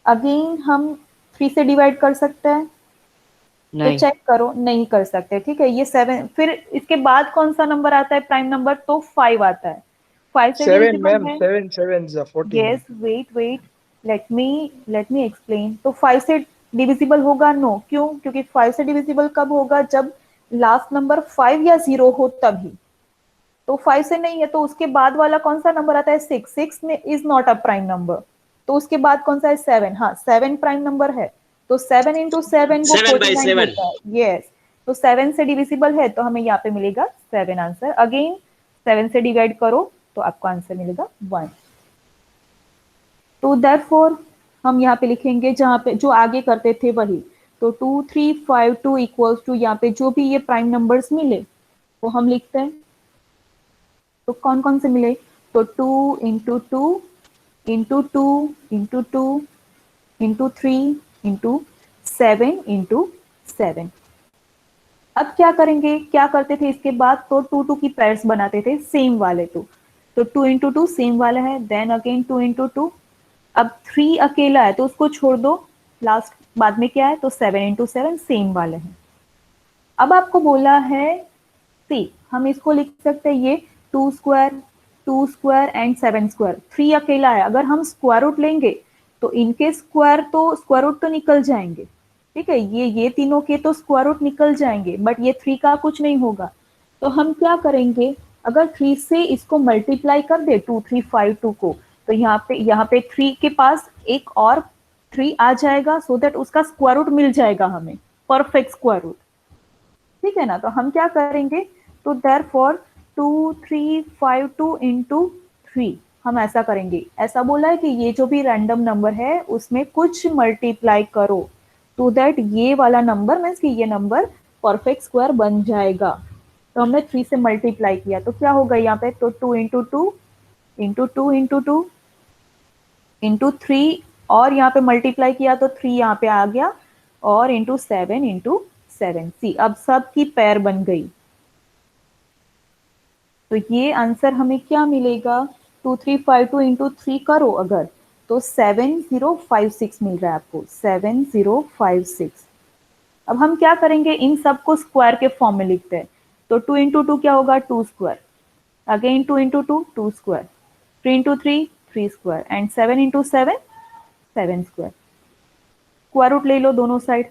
अगेन हम 3 से डिवाइड कर सकते हैं, तो चेक करो, नहीं कर सकते, ठीक है। ये 7, फिर इसके बाद कौन सा नंबर आता है प्राइम नंबर, तो 5 आता है। 5 से 7 डिविजिबल मैम, है। 7 7 is 49। Yes, wait, let me explain. तो 5 से डिविजिबल होगा, नो, क्यों, क्योंकि 5 से डिविजिबल कब होगा, जब लास्ट नंबर 5 या 0 हो तभी। तो 5 से नहीं है, तो उसके बाद वाला कौन सा नंबर आता है, 6। 6 में is not a prime number. तो उसके बाद कौन सा है, 7। हाँ, 7 प्राइम नंबर है, तो 7 into 7 वो 49 होता है। यस, तो 7 से डिविजिबल है, तो हमें यहाँ पे मिलेगा 7 आंसर। अगेन 7 से डिवाइड करो तो आपको आंसर मिलेगा 1। तो देयरफॉर हम यहाँ पे लिखेंगे, जहाँ पे जो आगे करते थे वही, तो 2 3 5 2 इक्वल्स टू, यहाँ पे जो भी ये प्राइम नंबर्स मिले वो हम लिखते हैं। तो कौन कौन से मिले, तो 2 into 2 into 2 into 2 into 3 into 7 into 7। अब क्या करेंगे, क्या करते थे इसके बाद, तो 2 2 की पेयर्स बनाते थे, सेम वाले। तो 2 into 2 सेम वाला है, देन अगेन 2 into 2। अब 3 अकेला है तो उसको छोड़ दो, लास्ट बाद में क्या है, तो 7 into 7 सेम वाले हैं। अब आपको बोला है सी, हम इसको लिख सकते हैं ये 2 स्क्वायर एंड 7 स्क्वायर। 3 अकेला है, अगर हम स्क्वायर रूट लेंगे तो इनके स्क्वायर रूट तो निकल जाएंगे, ठीक है। ये तीनों के तो स्क्वायर रूट निकल जाएंगे, बट ये 3 का कुछ नहीं होगा। तो हम क्या करेंगे, अगर 3 से इसको मल्टीप्लाई कर दे 2 3 5 2 को, तो यहाँ पे 3 के पास एक और 3 आ जाएगा, सो दैट उसका स्क्वायर रूट मिल जाएगा हमें, परफेक्ट स्क्वायर रूट, ठीक है ना। तो हम क्या करेंगे, तो देयरफॉर 2 3 5 2 into 3 हम ऐसा करेंगे। ऐसा बोला है कि ये जो भी रैंडम नंबर है उसमें कुछ मल्टीप्लाई करो, तो दैट ये वाला नंबर मीन्स कि ये नंबर परफेक्ट स्क्वायर बन जाएगा। तो हमने 3 से मल्टीप्लाई किया, तो क्या होगा यहाँ पे, तो 2 into 2 into 2 into 2 into 3, और यहाँ पे मल्टीप्लाई किया तो 3 यहाँ पे आ गया, और into 7 into 7। सी, अब सब की पेयर बन गई। तो ये आंसर हमें क्या मिलेगा, 2 3 5 2 into 3 करो अगर, तो 7056 मिल रहा है आपको, 7056। अब हम क्या करेंगे, इन सबको स्क्वायर के फॉर्म में लिखते हैं। तो 2 into 2 क्या होगा, 2 square, again 2 into 2 2 square, 3 into 3 3 square, and 7 into 7 7 square. Square root ले लो दोनों साइड,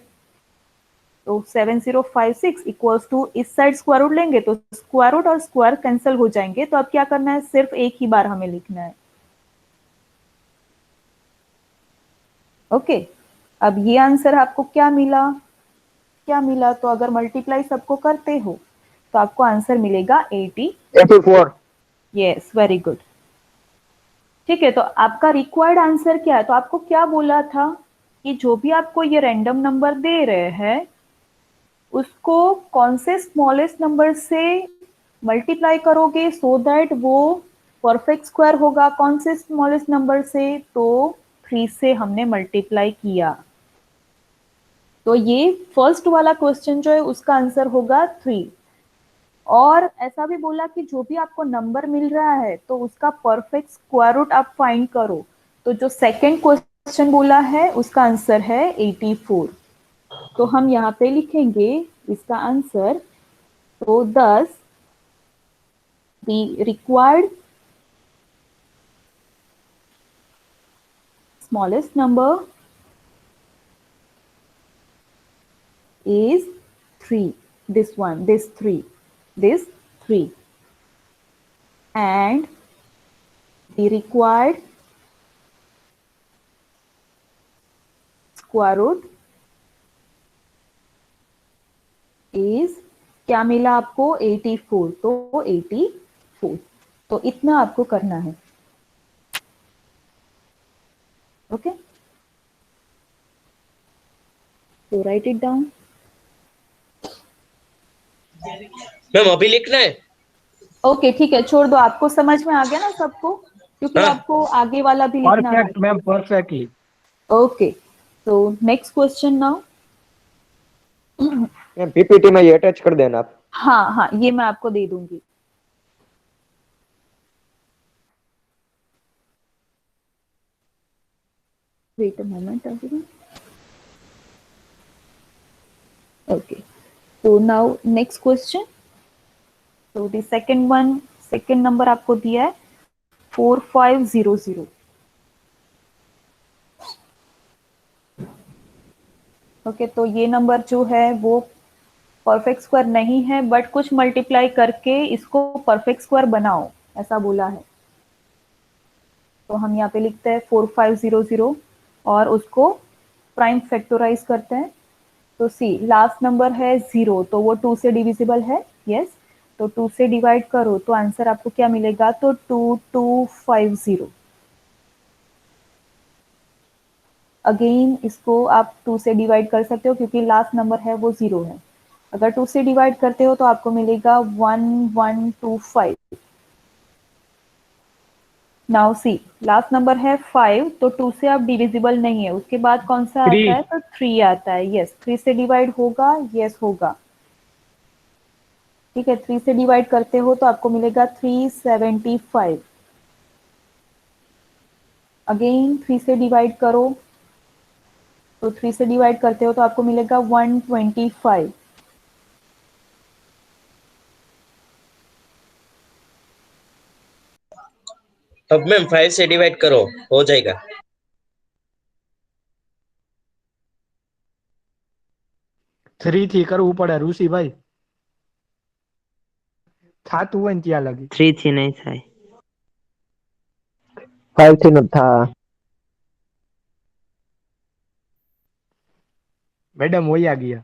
तो 7056 इक्वल्स टू, इस साइड स्क्वायर रूट लेंगे तो स्क्वायर रूट और स्क्वायर कैंसिल हो जाएंगे। तो अब क्या करना है, सिर्फ एक ही बार हमें लिखना है। ओके, अब ये आंसर आपको क्या मिला, तो अगर मल्टीप्लाई सबको करते हो तो आपको आंसर मिलेगा 84। Yes, very good. ठीक है, तो आपका रिक्वायर्ड आंसर क्या है? तो आपको क्या बोला था कि जो भी आपको ये रैंडम नंबर दे रहे हैं उसको कौन से स्मॉलेस्ट नंबर से मल्टीप्लाई करोगे सो दैट वो परफेक्ट स्क्वायर होगा। कौन से स्मॉलेस्ट नंबर से? तो 3 से हमने मल्टीप्लाई किया। तो ये फर्स्ट वाला क्वेश्चन जो है उसका आंसर होगा 3। और ऐसा भी बोला कि जो भी आपको नंबर मिल रहा है तो उसका परफेक्ट स्क्वायर रूट आप फाइंड करो। तो जो सेकंड क्वेश्चन बोला है उसका आंसर है 84। तो हम यहाँ पे लिखेंगे इसका आंसर। तो 10 the required smallest number is 3, this one, this 3, and the required square root is क्या मिला आपको? 84। तो 84, तो इतना आपको करना है। ओके, तो राइट इट डाउन। मैम अभी लिखना है? ओके ठीक है, छोड़ दो, आपको समझ में आ गया ना सबको, क्योंकि हाँ। आपको आगे वाला भी लिखना है। Perfect ma'am, perfectly. ओके, तो next question now. Ma'am PPT में ये अटैच कर देना आप। हाँ हाँ, ये मैं आपको दे दूंगी। Wait a moment everyone. Okay, so now next question. So the second one, second number आपको दिया है 4500। ओके, तो ये नंबर जो है वो परफेक्ट स्क्वायर नहीं है, बट कुछ मल्टीप्लाई करके इसको परफेक्ट स्क्वायर बनाओ, ऐसा बोला है। तो हम यहाँ पे लिखते हैं 4500 और उसको प्राइम फैक्टोराइज करते हैं। तो सी लास्ट नंबर है 0, तो वो 2 से डिविजिबल है। यस, तो 2 से डिवाइड करो तो आंसर आपको क्या मिलेगा? तो 2250। अगेन इसको आप 2 से डिवाइड कर सकते हो क्योंकि लास्ट नंबर है वो 0 है। अगर 2 से डिवाइड करते हो तो आपको मिलेगा 1125। नाउ सी लास्ट नंबर है 5, तो 2 से अब डिविजिबल नहीं है, उसके बाद कौन सा आता है? तो 3 आता है। यस, 3 से डिवाइड होगा। यस होगा, ठीक है। 3 से डिवाइड करते हो तो आपको मिलेगा 375। अगेन 3 से डिवाइड करो, तो 3 से डिवाइड करते हो तो आपको मिलेगा 125। अब मैम 5 से डिवाइड करो, हो जाएगा। 3 થી કરવું પડે ઋષિભાઈ, થાતું હોય ને ત્યાં લગી। 3 થી નહીં થાય। 5 થી નથી થા। મેડમ વયા ગયા।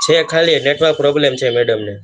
છે ખાલી નેટવર્ક પ્રોબ્લેમ છે મેડમ ને।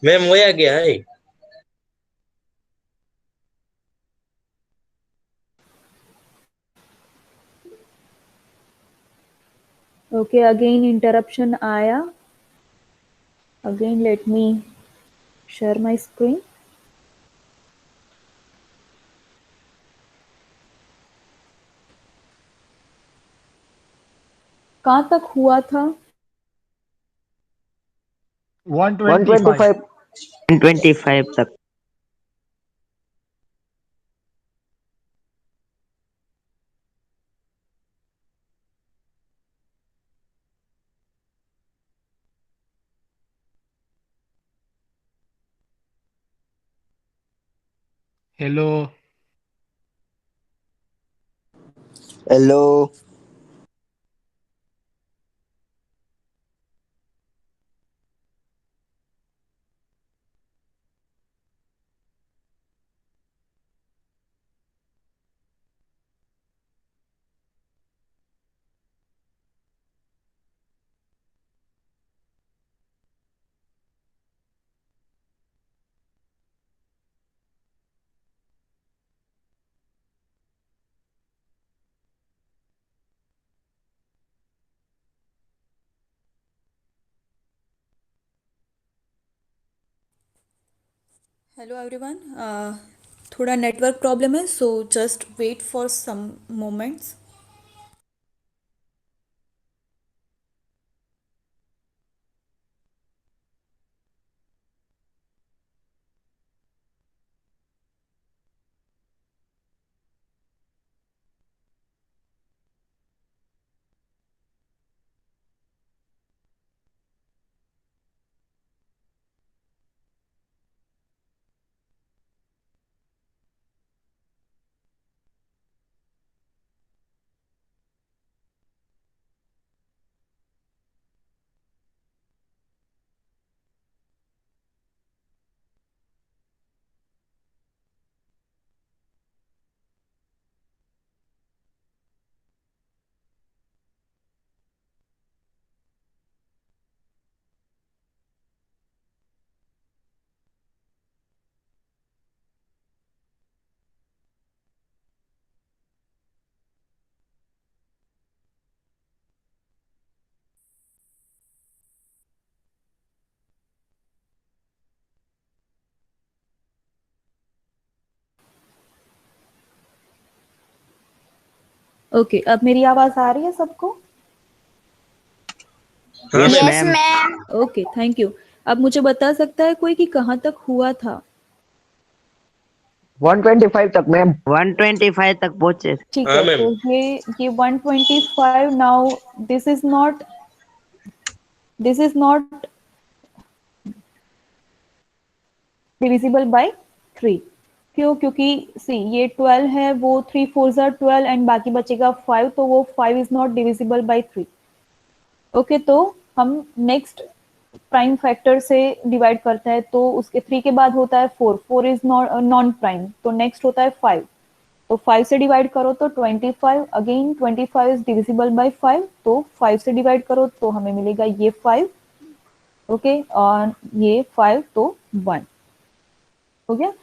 मैम वया गया है। ओके, अगेन इंटरप्शन आया। Again let me share my screen. कहाँ तक हुआ था? 125। 125 तक। हेलो। हेलो। हेलो एवरीवन, थोड़ा नेटवर्क प्रॉब्लम है, so just wait for some moments. Okay, अब मेरी आवाज आ रही है सबको? हाँ yes ma'am. Ma'am. Okay, thank you. अब मुझे बता सकता है कोई कि कहाँ तक हुआ था? 125 तक मैम। 125 तक पहुंचे। ठीक हाँ है, मैम। तो ये 125 now, this is not this is not divisible by 3। क्यों? क्योंकि सी ये 12 है, वो 3 4 ज़ा 12 एंड बाकी बचेगा 5, तो वो 5 is not divisible by 3। Okay, तो हम नेक्स्ट प्राइम फैक्टर से डिवाइड करते हैं, तो उसके 3 के बाद होता है 4, 4 इज नॉन प्राइम, तो नेक्स्ट होता है 5। तो 5 से डिवाइड करो तो 25, अगेन 25 इज डिविजिबल बाय 5, तो 5 से डिवाइड करो तो हमें मिलेगा ये 5। ओके, और ये 5, तो 1 हो गया।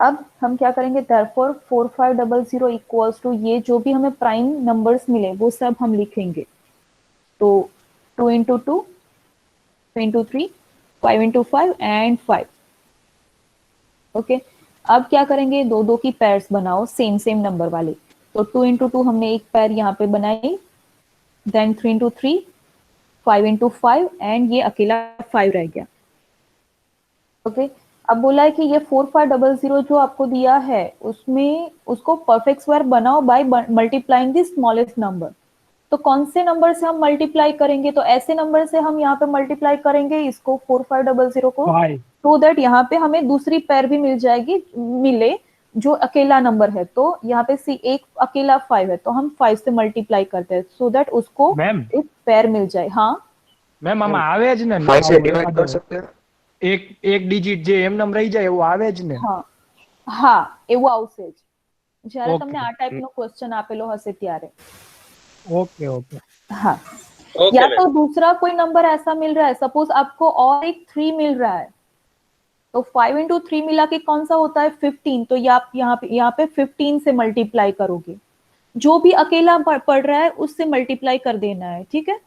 अब हम क्या करेंगे, therefore 4500 इक्वल्स टू, ये जो भी हमें प्राइम नंबर्स मिले वो सब हम लिखेंगे। तो 2 into 2, 2 into 3, 5 into 5 and 5। Okay, अब क्या करेंगे, दो दो की पेयर्स बनाओ सेम सेम नंबर वाले। तो 2 इंटू 2 हमने एक पेयर यहाँ पे बनाई, देन 3 इंटू 3, 5 इंटू 5 एंड ये अकेला 5 रह गया। ओके, अब बोला है कि ये 4500 जो आपको दिया है उसमें उसको परफेक्ट स्क्वायर बनाओ by multiplying the smallest number. तो कौन से नंबर से हम मल्टीप्लाई करेंगे, तो ऐसे नंबर से हम यहाँ पे मल्टीप्लाई करेंगे इसको 4500 को, 5। सो दैट यहाँ पे हमें दूसरी पेयर भी मिल जाएगी, मिले जो अकेला नंबर है। तो यहाँ पे सी एक अकेला 5 है, तो हम 5 से मल्टीप्लाई करते हैं सो दैट उसको मैम एक पेयर मिल जाए। हाँ मैम આમાં આવે જ ને 5 से डिवाइड એકાદો कर सकते हैं। એક એક ડિજિટ જે એમ રહી જાય એવું આવે જ ને? હા હા, એવું આવશે જ જ્યારે ઓકે તમને આ ટાઈપનો ક્વેશ્ચન આપેલો હશે ત્યારે। Okay okay. हाँ, ओके या मैम। तो दूसरा कोई नंबर ऐसा मिल रहा है, सपोज आपको और एक 3 मिल रहा है, तो 5 इंटू 3 मिला के कौन सा होता है 15, तो ये आप यहाँ पे 15 से मल्टीप्लाई करोगे, जो भी अकेला पड़ रहा है उससे मल्टीप्लाई कर देना है। ठीक है,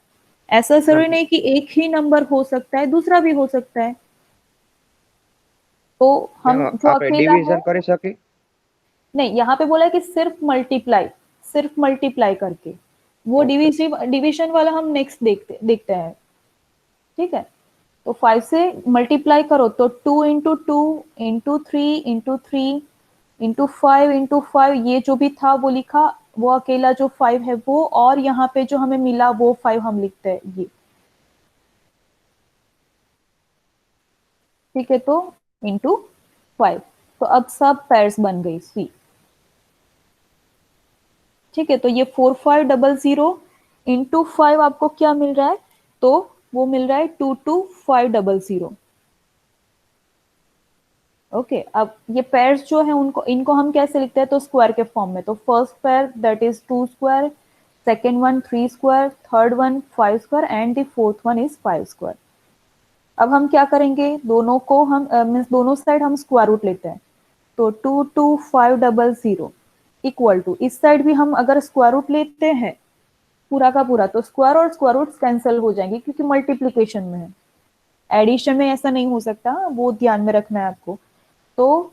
ऐसा जरूरी नहीं कि एक ही नंबर हो सकता है, दूसरा भी हो सकता है। तो मैम हम जो आप अकेला है, डिवीजन कर सके। नहीं यहाँ पे बोला है कि सिर्फ मल्टीप्लाई करके, वो ओके। डिवीजन वाला हम नेक्स्ट देखते हैं। ठीक है, तो 5 से मल्टीप्लाई करो तो 2 इंटू 2 इंटू 3 इंटू 3 इंटू 5, ये जो भी था वो लिखा, वो अकेला जो 5 है वो, और यहाँ पे जो हमें मिला वो 5 हम लिखते हैं ये। ठीक है, तो इंटू 5, तो अब सब पेयर्स बन गई सी। ठीक है, तो ये 4500 इंटू 5 आपको क्या मिल रहा है, तो वो मिल रहा है 22500। ओके, अब ये पेयर्स जो है उनको इनको हम कैसे लिखते हैं, तो स्क्वायर के फॉर्म में। तो first pair that is 2 square, second one 3 square, third one 5 square and the fourth one is 5 square. अब हम क्या करेंगे, दोनों को हम मीन्स दोनों साइड हम स्क्वायर रूट लेते हैं। तो 22500 इक्वल टू, इस साइड भी हम अगर स्क्वायर रूट लेते हैं पूरा का पूरा, तो स्क्वायर और स्क्वायर रूट कैंसिल हो जाएंगे क्योंकि मल्टीप्लीकेशन में है, एडिशन में ऐसा नहीं हो सकता, वो ध्यान में रखना है आपको। तो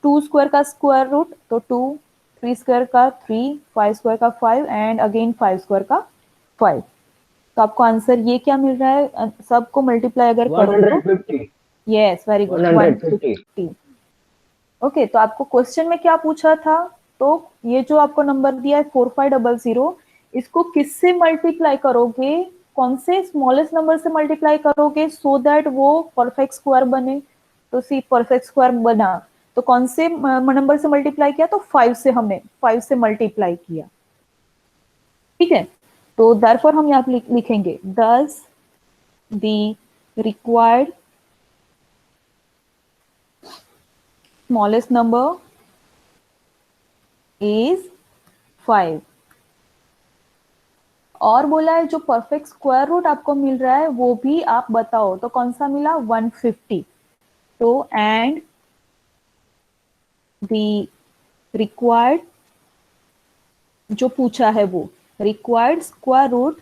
2 स्क्वायर का स्क्वायर रूट तो 2, 3 स्क्वायर का 3, 5 स्क्वायर का 5 एंड अगेन 5 स्क्वायर का 5। तो आपको आंसर ये क्या मिल रहा है, सबको मल्टीप्लाई अगर करो तो यस, वेरी गुड, 150। ओके, तो आपको क्वेश्चन में क्या पूछा था, तो ये जो आपको नंबर दिया है 4500, इसको किससे मल्टीप्लाई करोगे, कौन से स्मॉलेस्ट नंबर से मल्टीप्लाई करोगे सो दैट वो परफेक्ट स्क्वायर बने। तो सी परफेक्ट स्क्वायर बना, तो कौन से नंबर से मल्टीप्लाई किया, तो 5 से, हमने 5 से मल्टीप्लाई किया। ठीक है, तो देयरफॉर हम यहाँ पे लिखेंगे दस the required smallest number is 5। और बोला है जो परफेक्ट स्क्वायर रूट आपको मिल रहा है वो भी आप बताओ, तो कौन सा मिला, 150। तो एंड द रिक्वायर्ड जो पूछा है वो required square root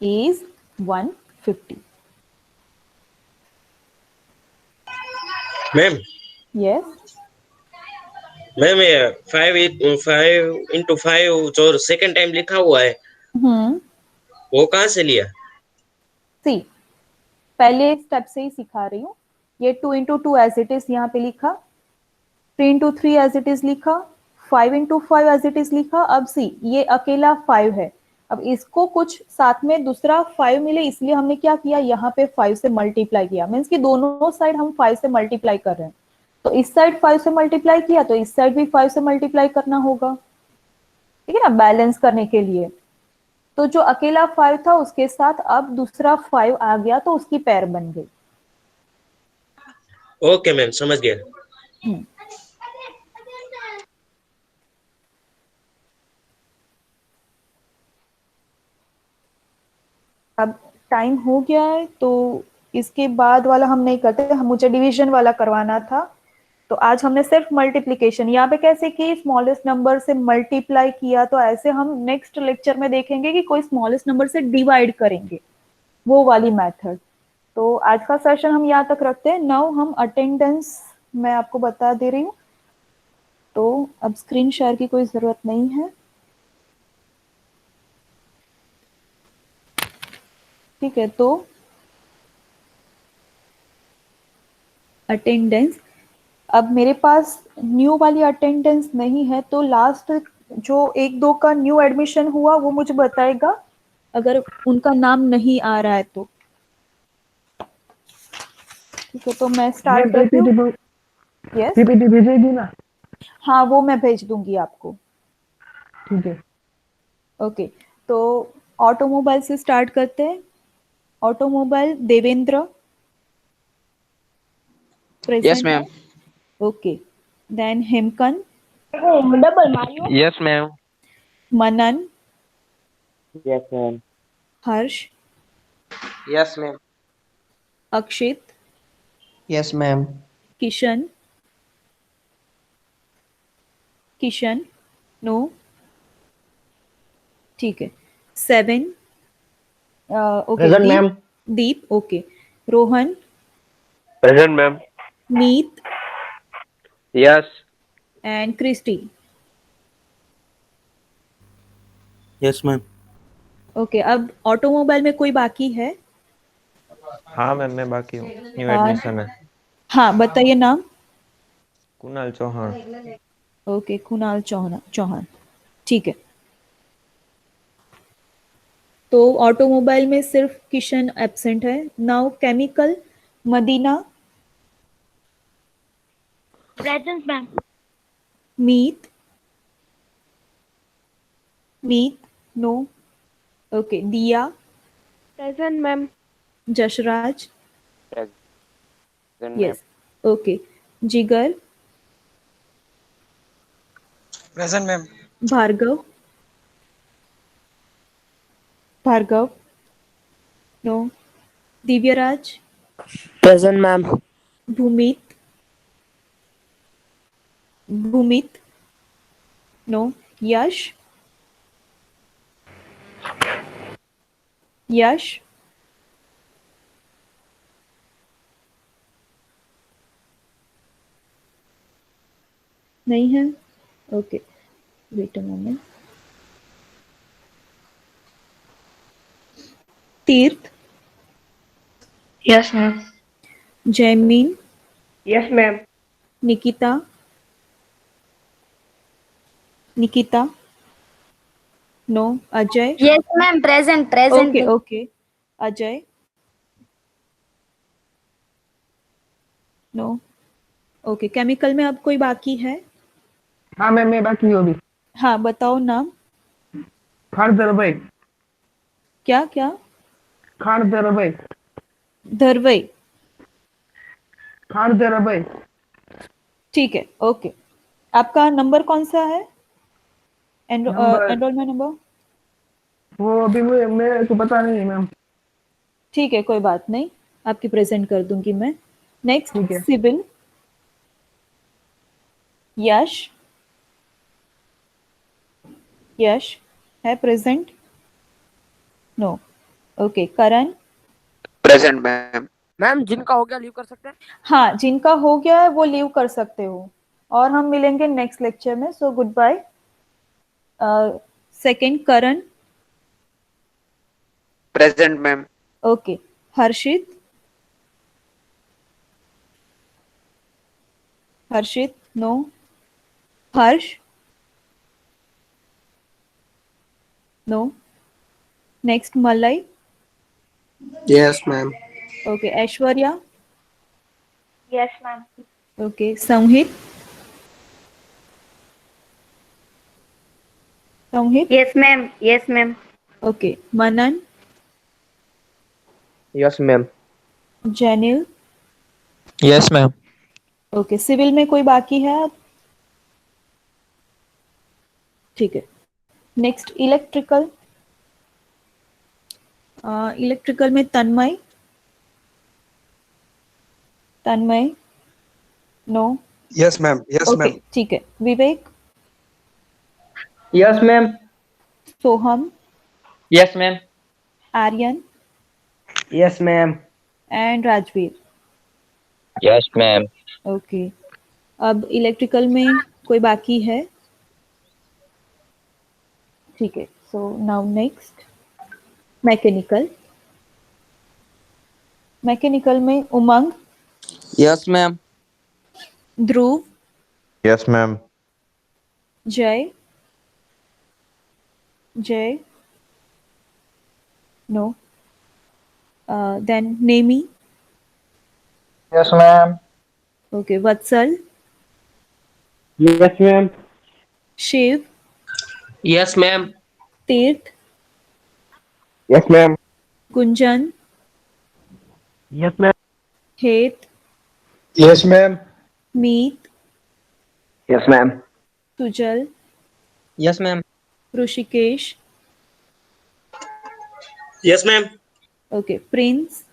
is 150। Ma'am yes, ma'am ये 5 जो सेकंड टाइम लिखा हुआ है वो कहाँ से लिया? सी पहले स्टेप से ही सिखा रही हूँ। ये 2 इंटू 2 एज इट इज यहाँ पे लिखा, 3 इंटू 3 एज इट इज लिखा, 5 इंटू 5 एज इट इज लिखा। अब सी ये अकेला 5 है, अब इसको कुछ साथ में दूसरा 5 मिले, इसलिए हमने क्या किया, यहाँ पे 5 से मल्टीप्लाई किया, मीन्स कि दोनों साइड हम 5 से मल्टीप्लाई कर रहे हैं। तो इस साइड 5 से मल्टीप्लाई किया, तो इस साइड भी 5 से मल्टीप्लाई करना होगा, ठीक है ना, बैलेंस करने के लिए। तो जो अकेला 5 था उसके साथ अब दूसरा 5 आ गया, तो उसकी पेयर बन गई। ओके मैम, समझ गया। अब टाइम हो गया है, तो इसके बाद वाला हम नहीं करते, मुझे डिवीजन वाला करवाना था। तो आज हमने सिर्फ मल्टीप्लिकेशन यहाँ पे कैसे की, स्मॉलेस्ट नंबर से मल्टीप्लाई किया, तो ऐसे हम नेक्स्ट लेक्चर में देखेंगे कि कोई स्मॉलेस्ट नंबर से डिवाइड करेंगे, वो वाली मेथड। तो आज का सेशन हम यहाँ तक रखते हैं। नाउ हम अटेंडेंस मैं आपको बता दे रही हूँ, तो अब स्क्रीन शेयर की कोई जरूरत नहीं है। ठीक है, तो अटेंडेंस, अब मेरे पास न्यू वाली अटेंडेंस नहीं है, तो लास्ट जो 1-2 का न्यू एडमिशन हुआ वो मुझे बताएगा अगर उनका नाम नहीं आ रहा है तो। ठीक है, तो मैं स्टार्ट करती हूँ। यस, पीपीटी भेजेगी ना? हाँ वो मैं भेज दूंगी आपको। ठीक है, ओके, तो ऑटोमोबाइल से स्टार्ट करते हैं। Automobile Devendra yes ma'am. Okay, then Hemkan, yes ma'am. Manan, yes ma'am. Harsh, yes ma'am. Akshit, yes ma'am. Kishan, Kishan no, ठीक है। 7 okay, present ma'am. Deep okay, Rohan, present ma'am. Meet yes. And Christy. Yes ma'am. Okay, अब ऑटोमोबाइल में कोई बाकी है? हाँ मैम, मैं बाकी हूँ, न्यू एडमिशन है। हाँ बताइए नाम। कुणाल चौहान। ओके, कुणाल चौहान, ठीक है। तो ऑटोमोबाइल में सिर्फ किशन एब्सेंट है। Now chemical, Madina, present ma'am. Meet, Meet, no, okay. Diya, present ma'am. Jashraj, present ma'am. Yes, okay. Jigar, present ma'am. Bhargav, Bhargav, no. Divyaraj, present ma'am. Bhumit, Bhumit, no. Yash, Yash, नहीं है, okay. Wait a moment. Tirth, yes ma'am. Jaimin, yes ma'am. Nikita, Nikita, no. Ajay, yes ma'am. Present okay okay. Ajay, no, okay. Chemical में अब कोई बाकी है? हाँ ma'am, मैं बाकी हूँ अभी। हाँ, बताओ नाम। खारदर भाई। क्या क्या? खारदर भाई। धरवई, खारदर भाई। ठीक है, ओके। आपका नंबर कौन सा है? Number enrolment number? वो अभी मेरे को पता नहीं है मैम। ठीक है, कोई बात नहीं, आपकी प्रेजेंट कर दूंगी मैं। नेक्स्ट, ठीक है। सिविल, यश, यश है present? No, okay. Karan, present ma'am. Ma'am जिनका हो गया लीव कर सकते हैं। हाँ, जिनका हो गया है वो लीव कर सकते हो, और हम मिलेंगे नेक्स्ट लेक्चर में। So good bye. Second, Karan, present ma'am. Okay. Harshit, Harshit, no. Harsh, no. Next, Malay, yes ma'am. Okay. Aishwarya, yes ma'am. Okay. Sanhit, Sanhit, yes ma'am. Yes ma'am. Okay. Manan, yes ma'am. Jainil, yes ma'am. Okay. Civil में कोई बाकी है? ठीक है। नेक्स्ट, इलेक्ट्रिकल, इलेक्ट्रिकल में Tanmay, Tanmay, no, yes ma'am. Yes okay, ma'am. ठीक है। Vivek, yes ma'am. Soham, yes ma'am. Aryan, yes ma'am. And Rajveer, yes ma'am. Okay. अब इलेक्ट्रिकल में कोई बाकी है? ठीक है, so now next, mechanical, mechanical में Umang, yes ma'am. Dhruv, yes ma'am. Jay, Jay, no, then Nemi, yes ma'am. Okay. Vatsal, yes ma'am. Shiv, yes ma'am. Tirth, yes ma'am. Gunjan, yes ma'am. Het, yes ma'am. Meet, yes ma'am. Sujal, yes ma'am. Rishikesh, yes ma'am. Okay. Prince,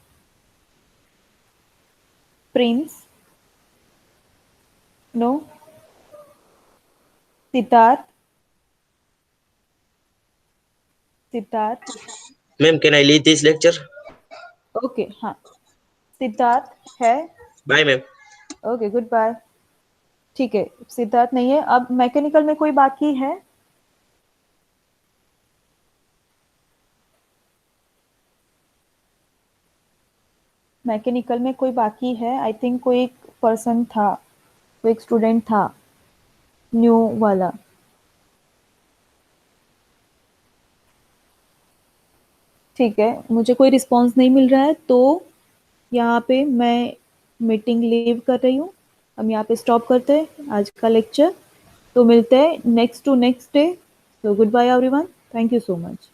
Prince, no. Siddharth, Siddharth, ma'am can I leave this lecture? Okay, हाँ। सिद्धार्थ है, bye ma'am. Okay, good bye. ठीक है, सिद्धार्थ नहीं है। अब mechanical में कोई बाकी है? मैकेनिकल में कोई बाकी है? आई थिंक कोई एक पर्सन था, कोई एक स्टूडेंट था, न्यू वाला। ठीक है, मुझे कोई रिस्पांस नहीं मिल रहा है, तो यहाँ पे मैं मीटिंग लीव कर रही हूँ। हम यहाँ पे स्टॉप करते हैं आज का लेक्चर। तो मिलते हैं next day. So good bye everyone, thank you so much.